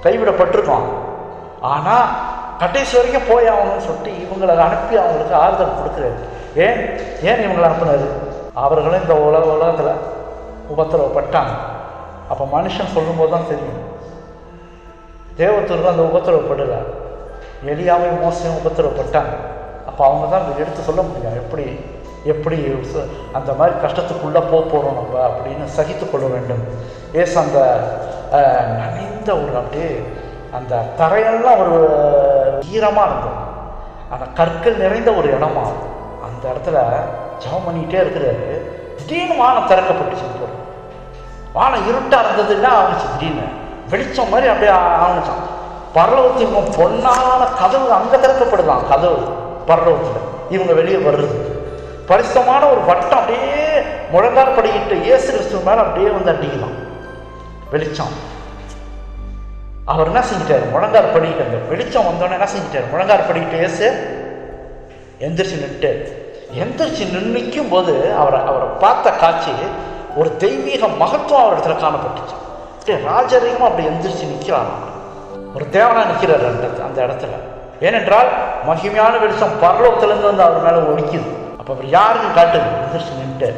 கைவிடப்பட்டிருக்கோம். ஆனால் கடைசி வரைக்கும் போய் ஆகணும்னு சொல்லிட்டு இவங்களை அனுப்பி அவங்களுக்கு ஆறுதல் கொடுக்குறாரு. ஏன் இவங்களை அனுப்புனாரு? அவர்களும் இந்த உலகத்தில் உபத்திரவப்பட்டாங்க. அப்போ மனுஷன் சொல்லும்போது தான் தெரியும். தேவதூதர்கள் அந்த உபத்திரவப்படலை, எலியாவையும் மோசையும் உபத்திரவப்பட்டாங்க. அப்போ அவங்க தான் எடுத்து சொல்ல முடியும் எப்படி அந்த மாதிரி கஷ்டத்துக்குள்ளே போகிறோம் நம்ம அப்படின்னு சகித்து கொள்ள வேண்டும். ஏசு அந்த நனைந்த ஒரு அப்படியே அந்த தரையெல்லாம் ஒரு ஈரமாக இருந்தது, அந்த கற்கள் நிறைந்த ஒரு இடமா அந்த இடத்துல ஜெபம் பண்ணிக்கிட்டே இருக்கிறாரு. திடீர்னு வானம் திறக்கப்பட்டுச்சு. போகிறோம் வானம் இருட்டாக இருந்ததுன்னா ஆரம்பிச்சு, திடீர்னு வெளிச்சம் மாதிரி அப்படியே ஆரம்பிச்சான். பரலோகத்துக்கு பொன்னான கதவு அங்கே திறக்கப்படுதான். கதவு பரலோகத்தில் இவங்க வெளியே வர்றது பரிசுத்தமான ஒரு வட்டம் அப்படியே முழங்கால் படிக்கிட்டு இயேசு கிறிஸ்துவ மேலே அப்படியே வந்து அடிக்கலாம் வெளிச்சம். அவர் என்ன செஞ்சிட்டாரு? முழங்கால் படிக்கிட்டு அந்த வெளிச்சம் வந்தோடனே என்ன செஞ்சிட்டாரு? முழங்கால் படிக்கிட்டு இயேசு எந்திரிச்சு நிற்கும் போது அவரை பார்த்த காட்சி ஒரு தெய்வீக மகத்துவம் அவர் இடத்துல காணப்பட்டுச்சு. அப்படியே ராஜரீகமாக அப்படி எந்திரிச்சு நிற்கிறாராம். ஒரு தேவனா நிற்கிறார் அந்த இடத்துல. ஏனென்றால் மகிமையான வெளிச்சம் பரலோகத்திலிருந்து வந்து அவர் மேலே ஒழிக்குது. அப்போ அவர் யாருக்கு காட்டுது? எந்திரிச்சு நின்று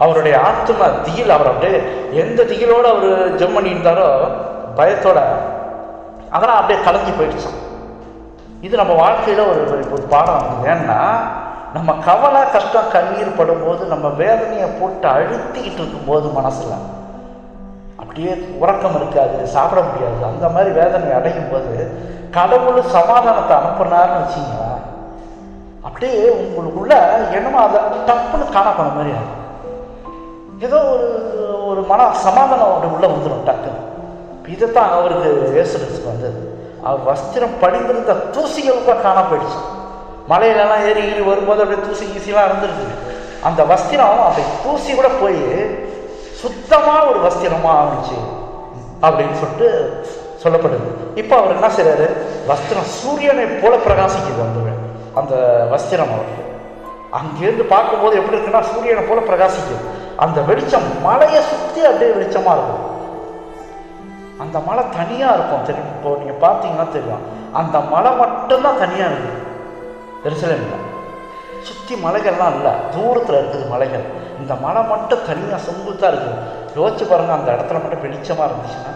அவருடைய ஆத்மா திகில், அவர் அப்படியே எந்த திகிலோடு அவர் ஜெபம் பண்ணியிருந்தாரோ பயத்தோட, அதெல்லாம் அப்படியே கலைஞ்சி போயிடுச்சான். இது நம்ம வாழ்க்கையில் ஒரு பாடம் இருக்குது. ஏன்னா நம்ம கவலை கஷ்டம் கண்ணீர் படும்போது, நம்ம வேதனையை போட்டு அழுத்திக்கிட்டு இருக்கும்போது மனசில் அப்படியே உறக்கம் இருக்காது, சாப்பிட முடியாது, அந்த மாதிரி வேதனை அடையும் போது கடவுள் சமாதானத்தை அனுப்புனார்னு வச்சிங்களேன், அப்படியே உங்களுக்குள்ள என்னமோ அதை டப்புன்னு காணப்போன மாதிரி ஆகும். ஏதோ ஒரு மன சமாதானம் அப்படி உள்ளே வந்துடும் டக்குன்னு. இதைத்தான் அவருக்கு இயேசு கிறிஸ்து வந்தது. அவர் வஸ்திரம் படிந்திருந்த தூசிகளுக்காக காண போயிடுச்சு. மலையிலலாம் ஏறி வரும்போது அப்படியே தூசி ஈஸியெலாம் இருந்துருக்கு. அந்த வஸ்திரம் அப்படி தூசி கூட போய் சுத்தமாக ஒரு வஸ்திரமாக ஆரம்பிச்சு அப்படின்னு சொல்லிட்டு சொல்லப்படுது. இப்போ அவர் என்ன செய்கிறாரு? வஸ்திரம் சூரியனை போல பிரகாசிக்குது அந்த வஸ்திரம். அவருக்கு அங்கேருந்து பார்க்கும்போது எப்படி இருக்குன்னா சூரியனை போல பிரகாசிக்குது. அந்த வெளிச்சம் மலையை சுற்றி அப்படியே வெளிச்சமாக இருக்கும். அந்த மலை தனியாக இருக்கும். தெரியும், இப்போ நீங்கள் பார்த்தீங்கன்னா தெரியும், அந்த மலை மட்டும்தான் தனியாக இருக்குது. எருசலேமில் சுற்றி மலைகள்லாம் இல்லை, தூரத்தில் இருக்குது மலைகள். இந்த மலை மட்டும் தனியாக செங்குத்தாக இருக்குது. யோசிச்சு பாருங்கள், அந்த இடத்துல மட்டும் வெளிச்சமாக இருந்துச்சுன்னா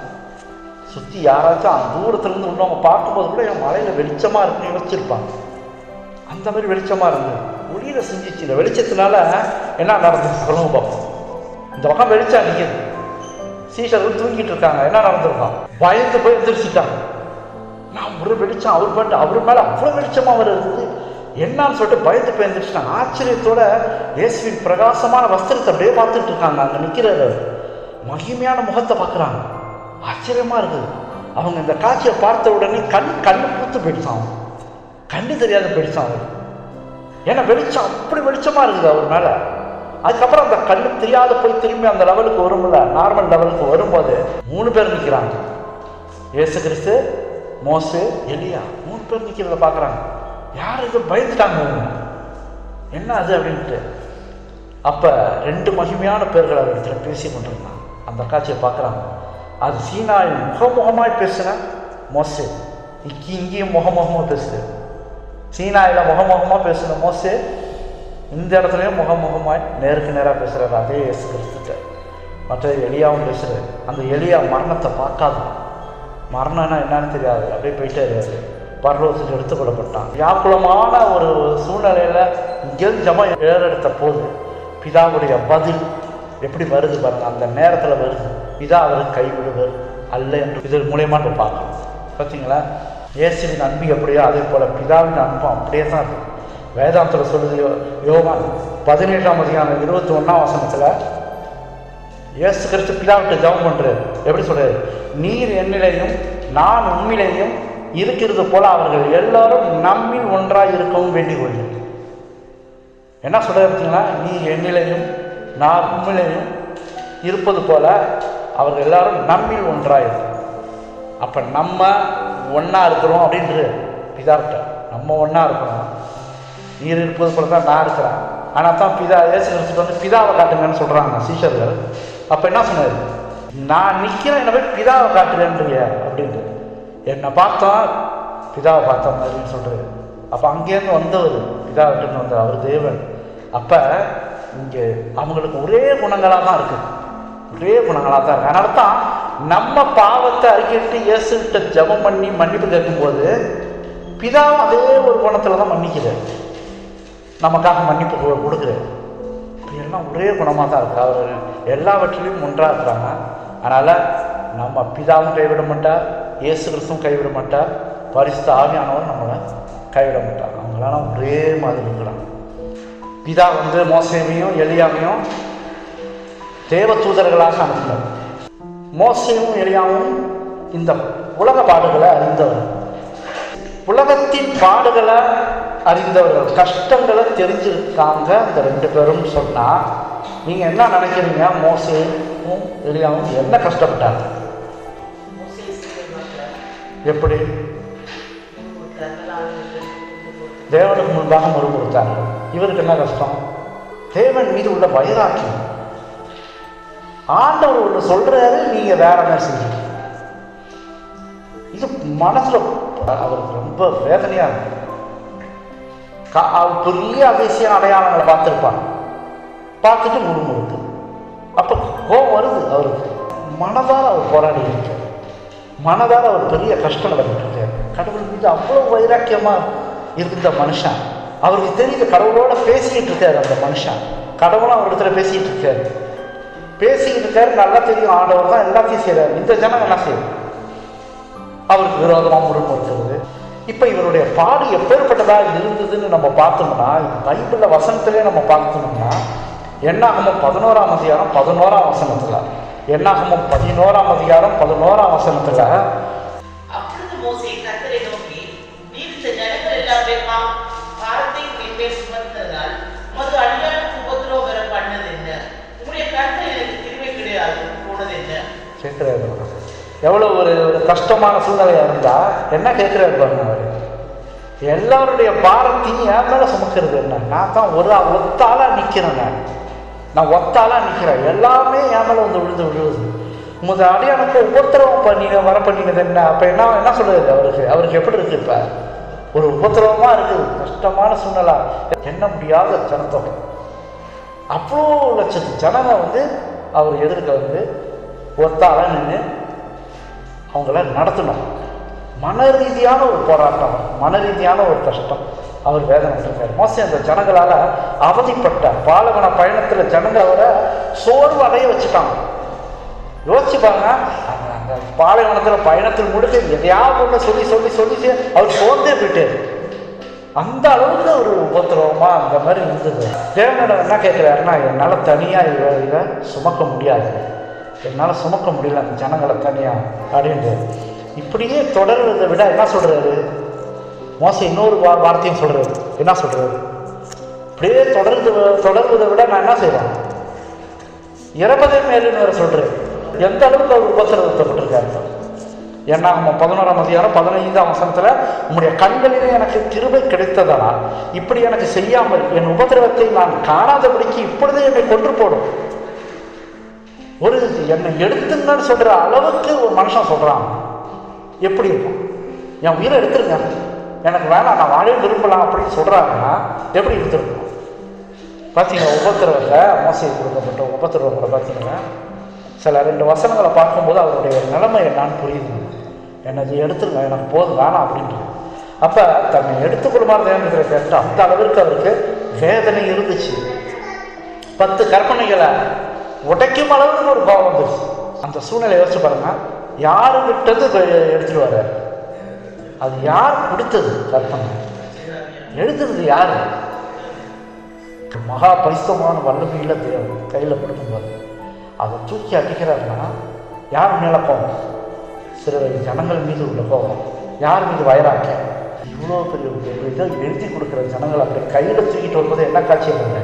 சுற்றி யாராச்சும் அந்த தூரத்துலேருந்து உள்ளவங்க பார்க்கும்போது கூட என் மலையில் வெளிச்சமாக இருக்குன்னு யோசிச்சிருப்பாங்க. அந்த மாதிரி வெளிச்சமாக இருந்தது. ஒளியில் செஞ்சிச்சு. இந்த வெளிச்சத்தினால என்ன நடந்துச்சு சொல்லுங்க பார்ப்போம். இந்த பக்கம் வெளிச்சம் அடிக்குது, சீஷர்கள் தூங்கிட்டு இருக்காங்க. என்ன நடந்திருக்கான்? பயந்து போய் எந்திரிச்சிட்டாங்க. நான் ஒரு வெளிச்சம் அவர் பாட்டு அவர் மேலே அவ்வளோ வெளிச்சமாக வருது என்னன்னு சொல்லிட்டு பயந்து போய் எந்திரிச்சிட்டாங்க. ஆச்சரியத்தோட இயேசுவின் பிரகாசமான வஸ்திரத்தை அப்படியே பார்த்துட்டு இருக்காங்க. அங்கே நிற்கிறாரு, மகிமையான முகத்தை பார்க்குறாங்க. ஆச்சரியமாக இருக்குது. அவங்க இந்த காட்சியை பார்த்த உடனே கண்ணு பூத்து போயிடுச்சான். கண்ணு தெரியாத போயிடுச்சான் அவர். ஏன்னா வெளிச்சம் அப்படி வெளிச்சமாக இருக்குது அவர் மேலே. அதுக்கப்புறம் அந்த கண்ணு தெரியாத போய் திரும்பி அந்த லெவலுக்கு வரும்ல, நார்மல் லெவலுக்கு வரும்போது 3 பேர் நிற்கிறாங்க. இயேசு கிறிஸ்து, மோசே, எலியா 3 பேர் நிற்கிறத பார்க்குறாங்க. யார் இது? பயந்துட்டாங்க. என்ன அது அப்படின்ட்டு. அப்போ 2 மகிமையான பேர்கள் அவர் இடத்துல பேசி கொண்டிருந்தாங்க. அந்த காட்சியை பார்க்குறாங்க. அது சீனாயில் முகமுகமாய் பேசுன மோசே, இங்கேயும் முகமுகமாக பேசுது. சீனாயில் முகமுகமாக பேசுன மோசே இந்த இடத்துலையும் முகமுகமாய் நேருக்கு நேராக பேசுகிறாரு. அதே இயேசு கிறிஸ்துட்ட. மற்ற எலியாவும் பேசுகிறாரு. அந்த எலியா மரணத்தை பார்க்காது, மரணம்னா என்னன்னு தெரியாது, அப்படியே போயிட்டே இருக்காரு. பரலோகத்துக்கு எடுத்துக்கொள்ளப்பட்டான். வியாக்குலமான ஒரு சூழ்நிலையில் இங்கேருந்து ஜபம் ஏறெடுத்த போது பிதாவுடைய பதில் எப்படி வருது பாருங்க. அந்த நேரத்தில் வருது, பிதா அவருக்கு கைவிடுவர் அல்ல என்று. இது மூலியமாக நம்ம பார்க்கலாம். பார்த்தீங்களா, இயேசுவின் அன்பு எப்படியோ அதே போல் பிதாவின் அன்பும் அப்படியே தான் இருக்குது. வேதாந்தத்தில் சொல்லுது, யோவான் 17ஆம் அதிகாரம் 21ஆம் வசனத்தில் இயேசு கிறிஸ்து பிதாவிட்ட ஜெபம் பண்ணுறாரு. எப்படி சொல்றாரு? நீர் என்னிலையும் நான் உண்மையிலையும் இருக்கிறது போல அவர்கள் எல்லாரும் நம்மில் ஒன்றாக இருக்கவும் வேண்டிக் கொள்ளும். என்ன சொல்றாரு பார்த்தீங்களா? நீ என்னிலையும் நான் உண்மையிலையும் இருப்பது போல அவர்கள் எல்லாரும் நம்மில் ஒன்றாக இருக்கும். அப்போ நம்ம ஒன்றா இருக்கிறோம் அப்படின்ற பிதாவிட்ட நம்ம ஒன்றா இருக்கிறோம். நீர் இருப்பது போல தான் நான் இருக்கிறேன். ஆனால் தான் பிதா இயேசு கிறிஸ்து வந்து பிதாவை காட்டுங்கன்னு சொல்கிறாங்க சீஷர்கள். அப்போ என்ன சொன்னார்? நான் நிற்கிறேன், என்ன போய் பிதாவை காட்டுறேன்றிய அப்படின்ட்டு. என்னை பார்த்தா பிதாவை பார்த்த மாதிரின்னு சொல்கிறாரு. அப்போ அங்கேருந்து வந்தவர், பிதாவிட்டு வந்தவர், அவர் தேவன். அப்போ இங்கே அவங்களுக்கு ஒரே குணங்களாக தான் இருக்குது, ஒரே குணங்களாக தான் இருக்குது. அதனால தான் நம்ம பாவத்தை அறிக்கிட்டு இயேசுகிட்ட ஜெபம் பண்ணி மன்னிப்பு கேட்கும்போது பிதாவும் அதே ஒரு குணத்தில் தான் மன்னிக்கிறார், நமக்காக மன்னிப்பு கொடுக்குறாரு. எல்லாம் ஒரே குணமாக தான் இருக்குது. அவர் எல்லாவற்றிலையும் ஒன்றாக இருக்கிறாங்க. அதனால் நம்ம பிதாவும் கைவிட மாட்டார், இயேசு கிறிஸ்துவும் கைவிட மாட்டார், பரிசுத்த ஆவியானவர் நம்மளை கைவிட மாட்டார். அவங்களாம் ஒரே மாதிரி இருக்கிறாங்க. பிதா வந்து மோசேவையும் எலியாவையும் தேவ தூதர்களாக அனுப்பினார். மோசேவும் எலியாவும் இந்த உலக பாடுகளை அறிந்தவர், உலகத்தின் பாடுகளை அறிந்தவர்கள், கஷ்டங்களை தெரிஞ்சிருக்காங்க இந்த 2 பேரும். சொன்னால் நீங்கள் என்ன நினைக்கிறீங்க? மோசேவும் எலியாவும் என்ன கஷ்டப்பட்டாங்க? எப்படி? தேவனுக்கு முன்பாக முறுமுறுத்தாங்க. இவருக்கு என்ன கஷ்டம்? தேவன் மீது உள்ள வைராக்கியம். ஆண்டவர் ஒன்று சொல்றாரு, நீங்க வேற என்ன செஞ்சீங்க? இது மனசுல அவருக்கு ரொம்ப வேதனையா இருக்கு. பெரிய அதிசய அடையாளங்களை பார்த்துருப்பாங்க, பார்த்துட்டு முழுமுழுக்கு. அப்போ கோபம் வருது அவருக்கு. மனதார அவர் போராடி இருக்கார், மனதார அவர் பெரிய கஷ்டங்களை இருக்கார். கடவுள் மீது அவ்வளோ வைராக்கியமாக இருந்த மனுஷன், அவருக்கு தெரியுது கடவுளோட பேசிக்கிட்டு இருக்காரு. அந்த மனுஷன் கடவுளும் அவர் இடத்துல பேசிக்கிட்டு இருக்காரு. நல்லா தெரியும் ஆண்டவர் தான் எல்லாத்தையும் செய்கிறார். இந்த ஜனம் என்ன செய்யும்? அவருக்கு விரோதமாக முறுமுறுக்கிறது. இப்போ இவருடைய பாடு எப்பேற்பட்டதாக இருந்ததுன்னு நம்ம பார்த்தோம்னா, பைபிளில் வசனத்திலே நம்ம பார்த்தோம்னா, என்னாகமம் 11ஆம் அதிகாரம் 11ஆம் வசனத்தில், என்னாகமம் 11ஆம் அதிகாரம் 11ஆம் வசனத்தில், அப்பொழுது மோசே கர்த்தரை நோக்கி, நீர் இந்த ஜனங்கள் எல்லாமே பாரத்தை என்மேல் சுமந்ததால் உமது அடியானுக்கு உபத்திரவம் வர பண்ணது என்ன? உம்முடைய கர்த்தர் எனக்கு கிருபை கிடையாது போனது என்ன? கேட்கிறாரு. எவ்வளோ ஒரு கஷ்டமான சூழ்நிலையா இருந்தா என்ன கேட்கிறாரு பாருங்க. அவர் எல்லாருடைய பாரத்தையும் என் மேல சுமக்கிறது என்ன? நான் தான் ஒத்தாளா நிற்கிறேன், நான் ஒத்தாளா நிற்கிறேன், எல்லாமே என் மேல வந்து விழுது. உமது அடியானுக்கு உபத்திரவம் வர பண்ணினது என்ன? அப்ப என்ன சொல்றது அவருக்கு எப்படி இருக்கு? இப்ப ஒரு உபத்திரவமா இருக்குது, கஷ்டமான சூழ்நிலை, என்ன முடியாத ஜனத்தொகை, அவ்வளோ லட்சத்து ஜனங்க வந்து அவர் எதிர்க்க வந்து ஒத்தாளா நின்று அவங்கள நடத்தணும். மன ரீதியான ஒரு போராட்டம், மன ரீதியான ஒரு கஷ்டம் அவர் வேதனை இருக்கார். மோசே அந்த ஜனங்களால் அவதிப்பட்ட பாலைவன பயணத்தில் ஜனங்க அவரை சோர்வு அடைய வச்சுட்டாங்க. யோசிச்சு பாருங்க, அந்த பாலைவனத்தில் பயணத்தில் முழுக்க எதையாவது ஒன்று சொல்லி அவர் சோர்ந்தே போயிட்டாரு. அந்த அளவுக்கு ஒரு உபத்திரவமா அந்த மாதிரி இருந்தது. தேவனிடம் என்ன கேட்குறாருன்னா, என்னால் தனியாக இதை சுமக்க முடியாது, என்னால் சுமக்க முடியல அந்த ஜனங்களை தனியாக அப்படின்ட்டு. இப்படியே தொடர்வதை விட என்ன சொல்றாரு மோசே? இன்னொரு வார்த்தையும் சொல்றாரு. என்ன சொல்றாரு? இப்படியே தொடர்வதை விட நான் என்ன செய்வேன்? இறப்பதே மேலுன்னு வேற சொல்றேன். எந்த அளவுக்கு அவர் உபத்திரவப்பட்டிருக்காரு. ஏன்னா நம்ம 11ஆம் அதிகாரம் 15ஆம் வசனத்துல, உங்களுடைய கண்களிலே எனக்கு கிருபை கிடைத்ததனால் இப்படி எனக்கு செய்யாமல் என் உபத்திரவத்தை நான் காணாதபடிக்கு இப்பொழுதே என்னை கொன்று போடும். ஒரு என்னை எடுத்துங்கன்னு சொல்ற அளவுக்கு ஒரு மனுஷன் சொல்றான். எப்படி இருக்கும்? என் உயிரை எடுத்துருங்க, எனக்கு வேணாம், நான் வாழ விரும்பலாம் அப்படின்னு சொல்றாங்கன்னா எப்படி எடுத்துருக்கணும்? பார்த்தீங்கன்னா உபத்திரவத்தை, மோசே கொடுக்கப்பட்ட உபத்திரவங்களை பார்த்தீங்கன்னா சில 2 வசனங்களை பார்க்கும்போது அவருடைய நிலைமை என்னான்னு புரியுது. என்னது எடுத்துருங்க, எனக்கு போதும், வேணாம் அப்படின்ட்டு. அப்போ தன்னை எடுத்துக்கொள்ளுமாறு தேவனிடத்துல கேட்டு அந்த அளவிற்கு அவருக்கு வேதனை இருந்துச்சு. 10 கற்பனைகளை உடைக்கும் அளவுக்கு ஒரு கோபம் வந்துருச்சு. அந்த சூழ்நிலை யோசிச்சு பாருங்க. யாரு விட்டது எடுத்துட்டு வர? அது யார் கொடுத்தது? கற்பனை எழுதுறது யாரு? மகா பரிசுத்தமான வல்லமையில தேவன் கையில் கொடுக்கும்போது அதை தூக்கி அடிக்கிறாருன்னா யார் மேல கோபம்? சில ஜனங்கள் மீது உள்ள கோபம். யார் மீது வயராக்க? இவ்வளோ பெரிய இதை எழுதி கொடுக்குற ஜனங்கள் அப்படி கையில் தூக்கிட்டு வரும்போது என்ன காட்சி இல்லை?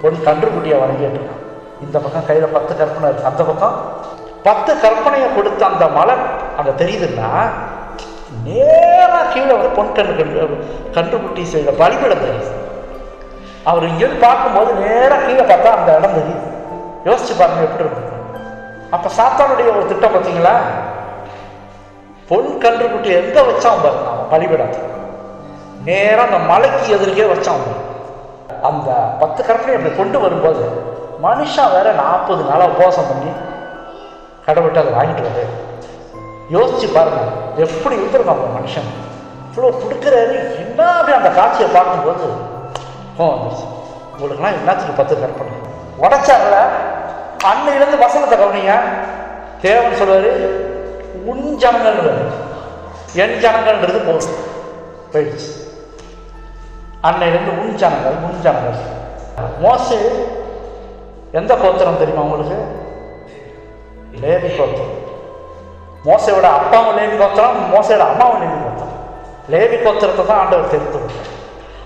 பொன் கன்றுக்குட்டியை வணங்கிட்டு இருக்கான். இந்த பக்கம் கையில் 10 கற்பனை இருக்கு, அந்த பக்கம் 10 கற்பனையை கொடுத்த அந்த மலை அங்கே தெரியுதுன்னா, நேராக கீழே ஒரு பொன் கன்றுக்குட்டி செய்த பலிபீடம் தெரியுது. அவர் இங்கிருந்து பார்க்கும்போது நேராக கீழே பார்த்தா அந்த இடம் தெரியுது. யோசிச்சு பாருங்க எப்படி இருக்கு. அப்ப சாத்தானுடைய ஒரு திட்டம் பார்த்தீங்களா? பொன் கன்றுக்குட்டி எங்க வச்சான் பாருங்க, அவன் பலிபீடத்தை நேராக அந்த மலைக்கு எதிர்க்கே வச்சான். அந்த 10 கற்பனை அப்படி கொண்டு வரும்போது மனுஷன் வேற 40 நாளாக உபவாசம் பண்ணி கடவுள்கிட்ட அதை வாங்கிட்டு வந்து யோசிச்சு பாருங்க எப்படி இருந்திருக்கும் அந்த மனுஷன். இவ்வளோ கொடுக்குறாரு. என்ன அப்படி அந்த காட்சியை பார்க்கும்போது வந்துருச்சு. உங்களுக்குலாம் என்னத்துக்கு 10 கற்பனை உடைச்சார்ல. அன்னையிலேருந்து வசனத்தை கவனிங்க. தேவன் சொல்வாரு, உன் ஜனங்கள், என் ஜனங்கள்ன்றது போதும் போயிடுச்சு. அன்னையிலேருந்து உன் ஜனங்கள். மோசே எந்த கோத்திரம் தெரியுமா உங்களுக்கு? லேவி கோத்திரம். மோசையோட அப்பாவும் லேவி கோத்திரம், மோசையோட அம்மாவும் லேவி கோத்திரம். லேவி கோத்திரத்தை தான் ஆண்டவர் தெரிந்து கொடுத்தார்.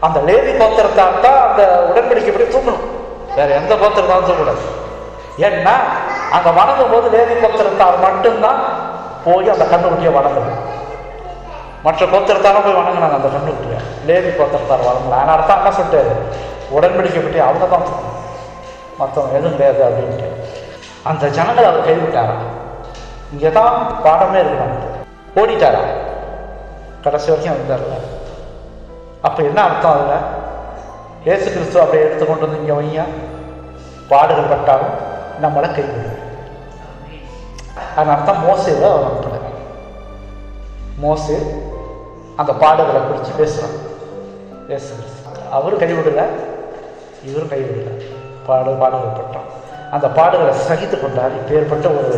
அந்த லேவி கோத்திரத்தால் தான் அந்த உடன்படிக்கை எப்படி தூக்கணும், வேற எந்த கோத்திரத்தாலும் தூக்கக்கூடாது. ஏன்னா அங்கே வணங்கும் போது லேவி கோத்திரத்தால் மட்டும்தான் போய் அந்த கண்ணுக்குட்டியை வணங்குது. மற்ற கோத்திரத்தாலும் போய் வணங்கினாங்க அந்த கண்ணுக்குட்டியை. லேவி கோத்திரத்தால் வணங்கலாம். ஆனால் அர்த்தம் என்ன சொல்லிட்டாரு? உடன்படிக்கை பற்றி அவங்க தான் தூக்கணும், மற்றவங்க எதுவும் கிடையாது அப்படின்ட்டு. அந்த ஜனங்களை அவர் கைவிட்டாரா? இங்கே தான் பாடமே இருக்கு. ஓடிட்டாரா? கடைசி வரைக்கும் இருந்தார்ல. அப்போ என்ன அர்த்தம் அதில்? இயேசு கிறிஸ்துவ அப்படியே எடுத்துக்கொண்டு வந்து இங்கே வைங்க, பாடுகள் பட்டாலும் நம்மளை கைவிடுவார். அதன் அர்த்தம் மோசேவை அவர் அனுப்பல. மோசே அந்த பாடுகளை குறித்து பேசுகிறார். இயேசு கிறிஸ்து அவரும் கைவிடலை, இவரும் கைவிடலை. பாடுகள் பட்டான், அந்த பாடுகளை சகித்து கொண்டார். இப்பேற்பட்ட ஒரு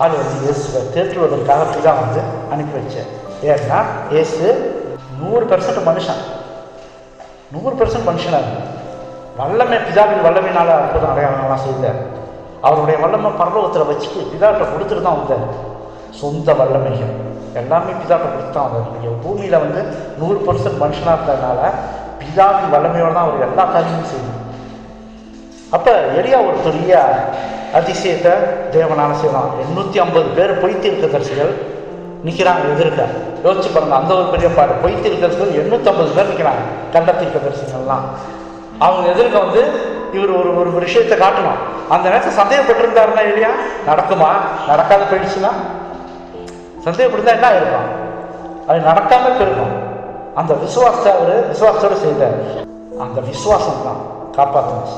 ஆள் வந்து இயேசுவை தேற்றுவதற்காக பிதா வந்து அனுப்பி வச்சார். ஏன்னா இயேசு 100% மனுஷன், 100% மனுஷனாக இருக்கு. வல்லமை, பிதாவின் வல்லமையினால அற்புதம் அடையாளங்கள்லாம் செய்தார். அவருடைய வல்லமை பரலோகத்தில் வச்சுட்டு பிதாட்ட கொடுத்துட்டு தான் வந்தார். சொந்த வல்லமைகள் எல்லாமே பிதாட்ட கொடுத்து தான் வந்தார். நீங்கள் பூமியில் வந்து 100% மனுஷனாக இருந்ததுனால பிதாவின் வல்லமையோடு தான் அவர் எல்லா காரியமும் செய்யணும். அப்போ எலியா ஒரு பெரிய அதிசயத்தை தேவனால செய்யலாம். 850 பேர் பொய்த்தீர்க்கதரிசிகள் நிற்கிறாங்க எதிர்க்க. யோசிச்சு பாருங்க, அந்த ஒரு பெரிய பாடு. பொய்த்தீர்க்கதரிசிகள் 850 பேர் நிற்கிறாங்க, கள்ளத்தீர்க்கதரிசிகள்லாம். அவங்க எதிர்க்க வந்து இவர் ஒரு விஷயத்தை காட்டணும். அந்த நேரத்தில் சந்தேகப்பட்டிருந்தாருன்னா இல்லையா, நடக்குமா நடக்காத போயிடுச்சுன்னா சந்தேகப்பட்டிருந்தா என்ன இருக்கும்? அது நடக்காம போயிருக்கும். அந்த விசுவாசத்தை அவர் விசுவாசத்தோடு செய்தார். அந்த விசுவாசம் தான் காப்பாற்றுச்சு.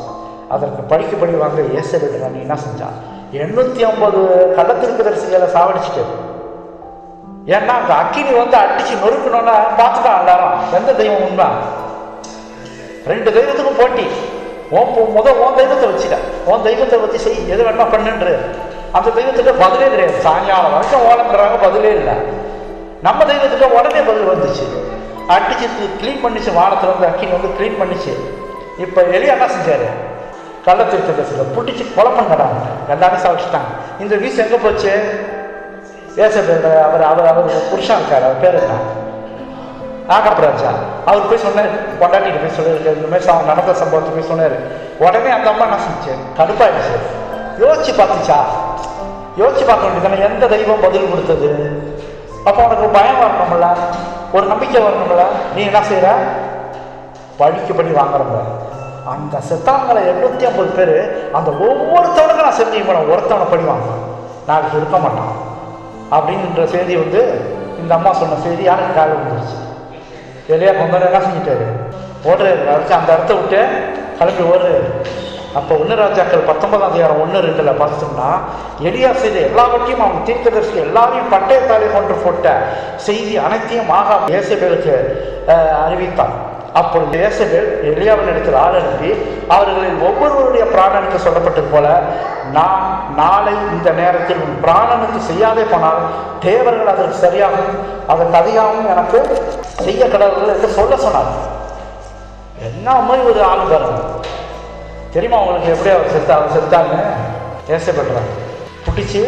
அதற்கு படிக்கப்படி வாங்க இயேசுவிட நீ என்ன செஞ்சான்? 850 கள்ளத்தீர்க்கதரிசிகளை சாவடிச்சுட்டு, ஏன்னா அந்த அக்கினி வந்து அடிச்சு நொறுக்கணும்னா பார்த்துட்டான் எல்லாரும் எந்த தெய்வம் உண்மை. 2 தெய்வத்துக்கும் போட்டி. உன் தெய்வத்தை வச்சுக்க, உன் தெய்வத்தை வச்சு செய், எது வேணுமா பண்ணுன்று. அந்த தெய்வத்துக்கு பதிலே கிடையாது. சாயங்காலம் வரைக்கும் ஓலங்கிறாங்க, பதிலே இல்லை. நம்ம தெய்வத்துக்கு உடனே பதில் வந்துச்சு. அடிச்சு க்ளீன் பண்ணிச்சு, வானத்தில் வந்து அக்கினி வந்து க்ளீன் பண்ணிச்சு. இப்போ எலியா என்ன செஞ்சாரு? கள்ளத்தீர்க்கதரிசிகளை பிடிச்சி கொலை பண்ணாங்க, எல்லாரும் சாப்பிட்டுட்டாங்க. இந்த வீசு எங்கே போச்சு? ஏசபேல் அவர் புருஷன் இருக்கார், அவர் பேர் என்ன? ஆகாப்ராஜா. அவர் போய் சொன்னார், கொண்டாட்டிட்டு போய் சொல்லியிருக்காரு இந்த மாதிரி நடந்த சம்பவத்தை போய் சொன்னார். உடனே அந்த அம்மா என்ன செஞ்சு? கடுப்பாயிடுச்சு. யோசிச்சு பார்க்க வேண்டியதானே, எந்த தெய்வம் பதில் கொடுத்தது? அப்போ உனக்கு பயம் வரணும்ல, ஒரு நம்பிக்கை வரணும்ல. நீ என்ன செய்யற? படிக்கப்படி வாங்குறப்ப அந்த செத்தாங்களை 850 பேர் அந்த ஒவ்வொருத்தவனுக்கும் நான் செஞ்சு போனேன், ஒருத்தவனை படி வாங்க, நாளைக்கு இருக்க மாட்டான் அப்படின்ற செய்தி வந்து இந்த அம்மா சொன்ன செய்தி யாருக்கு காலை வந்துருச்சு? எலியா கொண்டாட என்ன செஞ்சுட்டாரு? ஓடுறாரு. வரைக்கும் அந்த இடத்த விட்டு கிளம்பி ஓடுறாரு. அப்போ 1 ராஜாக்கள் 19ஆம் அதிகாரம் 1-2 பார்த்தோம்னா எலியா செய்த எல்லாவற்றையும் அவன் தீர்க்கதரிசி எல்லாரையும் பட்டயத்தாலே கொண்டு போட்ட செய்தி அனைத்தையும் ஏசபேலுக்கு அறிவித்தான். அப்பொழுது ஏசபேல் எலியாவின் இடத்தில் ஆள் அனுப்பி அவர்களில் ஒவ்வொருவருடைய பிராணனுக்கு சொல்லப்பட்டது போல, நான் நாளை இந்த நேரத்தில் உன் பிராணனுக்கு செய்யாதே போனால் தேவர்கள் அதற்கு சரியாகவும் அதற்கு அதிகமாகவும் எனக்கு செய்ய கடவுள்கள் என்று சொல்ல சொன்னார். என்ன மாதிரி ஒரு ஆள் பாருங்க. தெரியுமா அவங்களுக்கு எப்படி அவர் செத்தாங்க? ஏசபேல்றாங்க பிடிச்சி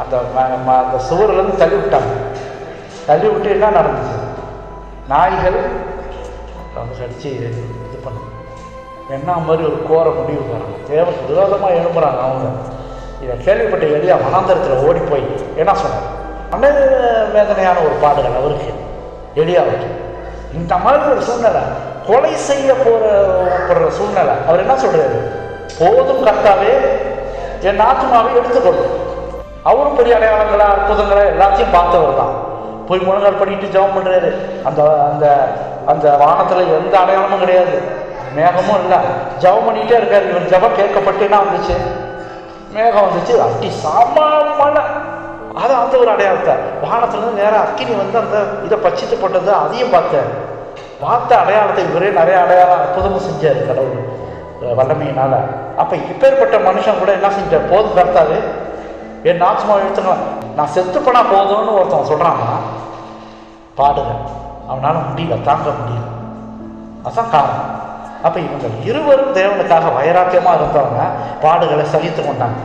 அந்த சுவர்லேருந்து தள்ளி விட்டாங்க. தள்ளி விட்டு என்ன நடந்துச்சு? நாய்கள் அவங்க கடிச்சு இது பண்ணு. என்ன மாதிரி ஒரு கோர முடிவு பாருங்க. தேவனுக்கு விரோதமாக எழும்புறாங்க அவங்க. இதை கேள்விப்பட்ட எலியா வனாந்தரத்தில் ஓடி போய் என்ன சொன்னார்? மன வேதனையான ஒரு பாடுகள் அவருக்கு, எலியாவுக்கு. இந்த மாதிரி ஒரு சூழ்நிலை, கொலை செய்ய போகிற சூழ்நிலை. அவர் என்ன சொல்றாரு? போதும் கர்த்தாவே, என் ஆத்மாவை எடுத்துக்கொள்ளும். அவரும் பெரிய அடையாளங்களா அற்புதங்களா எல்லாத்தையும் பார்த்தவர் தான். போய் முழங்கால் பண்ணிட்டு ஜெபம் பண்ணுறாரு. அந்த அந்த அந்த வானத்தில் எந்த அடையாளமும் கிடையாது, மேகமும் இல்லை. ஜெபம் பண்ணிகிட்டே இருக்காரு. இவர் ஜெபம் கேட்கப்பட்டு என்ன வந்துச்சு? மேகம் வந்துச்சு, அட்டி சாமானியமான அது அந்த ஒரு அடையாளத்தை. வானத்துலேருந்து நேராக அக்கினி வந்து அந்த இதை பச்சித்து போட்டது, அதையும் பார்த்த அடையாளத்தை இவரே நிறைய அடையாளம் அற்புதமும் செஞ்சார் கடவுள் வல்லமையினால. அப்போ இப்பேற்பட்ட மனுஷன் கூட என்ன செஞ்சார்? போதும் கர்த்தாவே, என் ஆத்மா எழுத்துணும், நான் செத்து போனா போதும்னு ஒருத்தன் சொல்கிறான்னா பாடுகள் அவனால் முடியல, தாங்க முடியல. அதுதான் காரணம். அப்போ இவங்க இருவரும் தேவனுக்காக வைராக்கியமாக இருந்தவங்க பாடுகளை சகித்து கொண்டாங்க.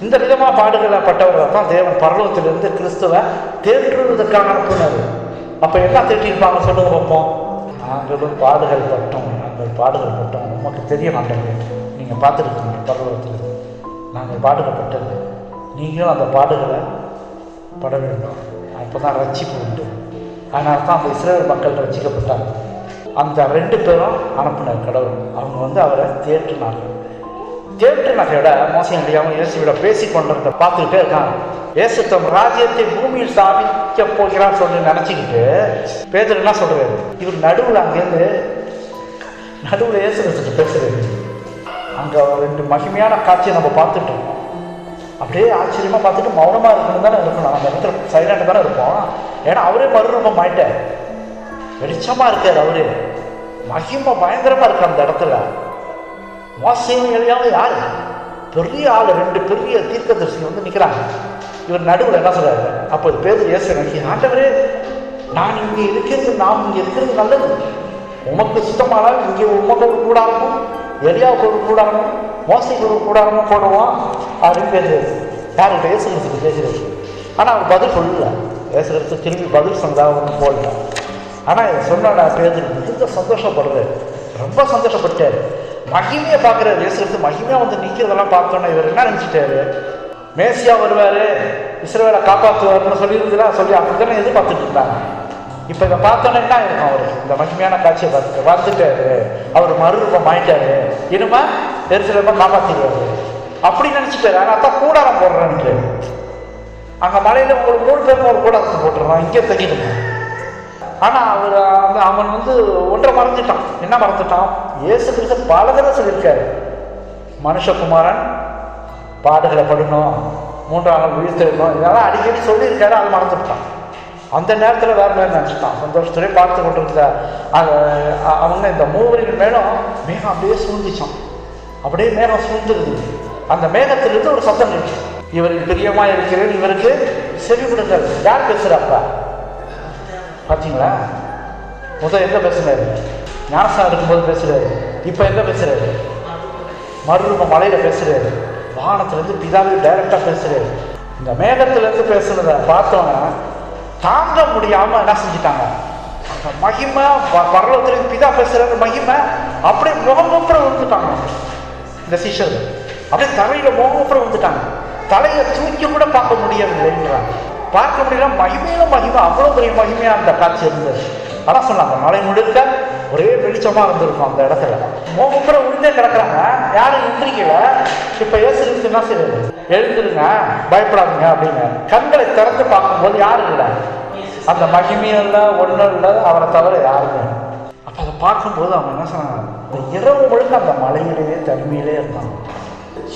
இந்த விதமாக பாடுகளை பட்டவர்கள் தான் தேவன் பரலோகத்திலிருந்து கிறிஸ்துவை தேற்றுவதற்காக அனுப்புனார். அப்போ என்ன தேற்றிருப்பாங்க சொல்லுங்க பார்ப்போம். நாங்களும் பாடுகள் பட்டோம், உமக்கு தெரிய மாட்டேங்க, நீங்கள் பார்த்துருக்கீங்க பரலோகத்திலிருந்து நாங்கள் பாடுகப்பட்டது, நீங்களும் அந்த பாடுகளை பட வேண்டும். அப்போ தான் ரட்சிப்பு உண்டு. அதனால தான் அந்த இஸ்ரேல் மக்கள் ரட்சிக்கப்பட்டாங்க. அந்த 2 பேரும் அனுப்பினார் கடவுள். அவங்க வந்து அவரை தேற்றினார்கள். தேற்று நகையோட மோசம் முடியாமல் இயேசுவிட பேசி கொண்டிருந்த பார்த்துக்கிட்டே இருக்காங்க. இயேசு தம் ராஜ்யத்தை பூமியில் ஸ்தாபிக்க போகிறான்னு சொல்லி நினச்சிக்கிட்டு பேதுரு என்ன சொல்றாரு, இவர் நடுவில் அங்கேருந்து நடுவில் இயேசு கிறிஸ்து பேசுறாரு. அங்கே ரெண்டு மகிமையான காட்சியை நம்ம பார்த்துட்டோம். அப்படியே ஆச்சரியமாக பார்த்துட்டு மௌனமாக இருக்கணும் தானே இருக்கணும். அந்த இடத்துல சைலண்ட் தானே இருப்போம். ஏன்னா அவரே மறுரூபம் ஆயிட்டார், வெளிச்சமாக இருக்கார். அவரு மகிமை பயங்கரமாக இருக்கு அந்த இடத்துல. மோசேயும் எலியாவும் யார்? பெரிய ஆள், ரெண்டு பெரிய தீர்க்கதரிசி வந்து நிற்கிறாங்க. இவர் நடுவில் என்ன சொல்றாரு? அப்போது பேதுரு இயேசு நோக்கி, ஆண்டவரே, நான் இங்கே இருக்கிறது, நாம் இங்கே இருக்கிறது நல்லது. உமக்கு சுத்தமானால் இங்கே உமக்கு ஒரு கூடாரமும் எலியாவுக்கு ஒரு கூடாரமும் மோசைக்கு ஒரு கூடாரமும் போடுவோம் அப்படின்னு பேசுறது. யார்கிட்ட? இயேசு கிறிஸ்துக்கு பேசுறது. ஆனால் அவர் பதில் சொல்லல. இயேசு கிறிஸ்து திரும்பி பதில் சொன்னதாக ஒன்றும் போடல. ஆனால் இதை சொன்ன பேதுரு மிகுந்த சந்தோஷப்படுறாரு, ரொம்ப சந்தோஷப்பட்டார். மகிமையை பார்க்குறாரு. இயேசு கிறிஸ்து மகிமையாக வந்து நிற்கிறதெல்லாம் பார்த்தோன்னா இவர் என்ன நினச்சிட்டாரு? மேசியா வருவார், இஸ்ரவேலை காப்பாற்றுவார்னு சொல்லியிருந்துலாம் சொல்லி அப்படித்தானே எதிர்பார்த்துட்டு இருந்தாங்க. இப்போ இதை பார்த்தோன்னே என்ன இருக்கும்? அவர் இந்த மகிமையான காட்சியை பார்த்துட்டாரு, அவர் மறுரூபம் ஆயிட்டாரு, இனிமே எருசலேமை காப்பாற்றிடுவாரு அப்படி நினச்சிட்டாரு. ஆனால் தான் கூடாரம் போடுறான்னு அங்கே மலையில் உங்களுக்கு 3 பேருக்கு ஒரு கூடாரத்தை போட்டுடுறான், இங்கே தங்கிடுங்க. ஆனால் அவன் வந்து ஒன்றை மறந்துட்டான். என்ன மறந்துட்டான்? இயேசு கிறிஸ்து பல தடவை சொல்லியிருக்காரு, மனுஷகுமாரன் பாடுகளை படணும், 3ஆம் நாள் உயிர்த்தெழுக்கணும், இதெல்லாம் அடிக்கடி சொல்லியிருக்காரு. அது மறந்துட்டான். அந்த நேரத்தில் வேறு மாதிரி நினச்சிட்டான். சந்தோஷத்துலேயே பார்த்து கொண்டு இருந்த அவங்க இந்த 3 மேலும் மேகம் அப்படியே சூழ்ந்துச்சான். அப்படியே மேகம் சூழ்ந்துருது. அந்த மேகத்திலிருந்து ஒரு சத்தம் இருக்கு, இவருக்கு பிரியமாக இருக்கிறேன், இவருக்கு செவி விடுங்கள். யார் பேசுகிறாப்பா? பார்த்தீங்களா? முதல் எங்கே பேசுகிறாரு? ஞானஸ்தானம் இருக்கும்போது பேசுகிறாரு. இப்போ எங்கே பேசுகிறாரு? மறுரூப மலையில் பேசுகிறாரு. வானத்துலேருந்து பிதாவே டைரக்டாக பேசுகிறாரு. இந்த மேகத்திலேருந்து பேசுனதை பார்த்தோன்னா தாங்க முடியாமல் என்ன செஞ்சுட்டாங்க? அந்த மகிமை பரலோகத்துலேருந்து பிதா பேசுகிறாரு மகிமை அப்படியே முகமுப்புறம் விழுந்துட்டாங்க. இந்த சீஷர்கள் அப்படியே தலையில் முகமுப்புறம் விழுந்துட்டாங்க. தலையை தூக்கி கூட பார்க்க முடியவில்லைன்றாங்க. பார்க்க முடியல, மகிமையில மகிமை, அவ்வளோ பெரிய மகிமையாக அந்த காட்சி இருந்தது. அதான் சொன்னாங்க, மலை முழுக்க ஒரே வெளிச்சமாக இருந்திருக்கும் அந்த இடத்துல. முகமுப்புறம் விழுந்தே கிடக்குறாங்க, யாரும் எந்திரிக்கல. இப்போ இயேசு கிறிஸ்து என்ன செய்யுது? எழுந்துருங்க, பயப்படாதுங்க அப்படின்னு கண்களை திறந்து பார்க்கும்போது யாரும் இல்லை, அந்த மகிமையும் இல்லை, ஒன்றும் இல்லை, அவரை தவிர யாருமே. அப்போ அதை பார்க்கும்போது அவங்க என்ன சொன்னாங்க? இந்த இரவு முழுக்க அந்த மலையிலேயே தனிமையிலே இருந்தாங்க.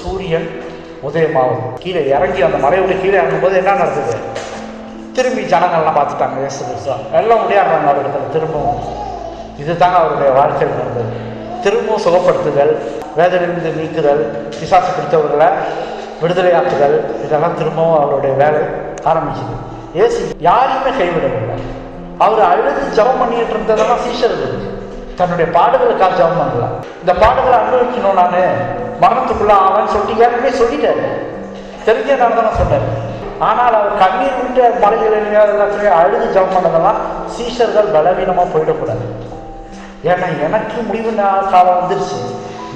சூரியன் உதயமாகும், கீழே இறங்கி அந்த மலையை விட்டு கீழே இறங்கும்போது என்ன நடக்குது? திரும்பி ஜனங்கள்லாம் பார்த்துட்டாங்க. இயேசு கிறிஸ்து எல்லாம் முடியாடுறாங்க அவரிடத்துல திரும்பவும். இதுதாங்க அவருடைய வாழ்க்கையில் நடந்தது. திரும்பவும் சுகப்படுத்துதல், வேதனையிலிருந்து நீக்குதல், பிசாசு பிடித்தவர்களை விடுதலையாக்குதல், இதெல்லாம் திரும்பவும் அவருடைய வேலை ஆரம்பிச்சுது. இயேசு யாரையுமே கைவிடவில்லை. அவர் அழுது ஜபம் பண்ணிட்டு இருந்ததெல்லாம் சீஷர்கள் தன்னுடைய பாடுகளுக்காக ஜபம் பண்ணல. இந்த பாடுகளை அனுபவிக்கணும், நான் மரணத்துக்குள்ள ஆவேன்னு சொல்லிட்டு ஏற்கனவே சொல்லிட்டாரு, தெரிஞ்சனால தான் சொன்னார். ஆனால் அவர் கண்ணீர் விட்டு மலைகளிலேயே எல்லாத்துலேயும் அழுது ஜபம் பண்ணதெல்லாம் சீஷர்கள் பலவீனமாக போயிடக்கூடாது. ஏன்னா எனக்கு முடிவு காலம் வந்துருச்சு,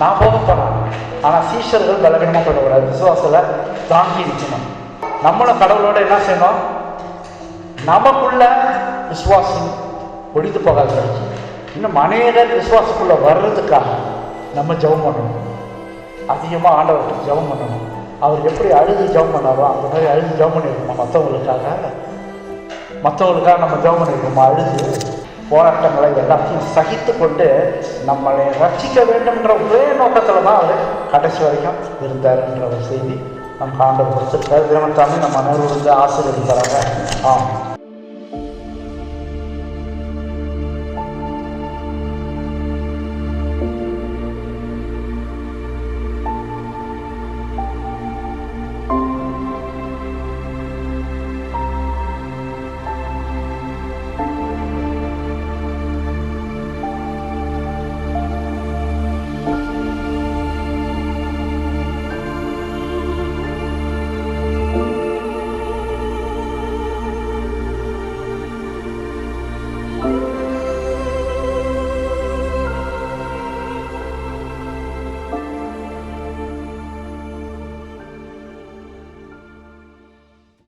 நான் போக போனேன். ஆனால் சீஷர்கள் பலவீனமாக போயிடக்கூடாது, விசுவாசத்தில் தாங்கி இருக்கணும். நம்மளும் கடவுளோட என்ன செய்யணும்? நமக்குள்ள விசுவாசம் ஒழித்து போகாது. இன்னும் அநேகர் விசுவாசத்துக்குள்ள வர்றதுக்காக நம்ம ஜெபம் பண்ணணும். அதிகமாக ஆண்டவர்கிட்ட ஜெபம் பண்ணணும். அவர் எப்படி அழுது ஜெபம் பண்ணாரோ அந்த மாதிரி அழுது ஜெபம் பண்ணியிருக்கோம். மற்றவங்களுக்காக நம்ம ஜெபம் பண்ணியிருக்கோம். அழுது போராட்டங்களை எல்லாத்தையும் சகித்து கொண்டு நம்மளை ரட்சிக்க வேண்டும்ன்ற ஒரே நோக்கத்தில் தான் அவர் கடைசி வரைக்கும் இருந்தாருன்ற ஒரு செய்தி நம்ம ஆண்டவர் கொடுத்துருக்காரு. தேவன் தாமே நம்ம அனைவரும் ஆசீர்வதிக்கிறாங்க. ஆமாம். you.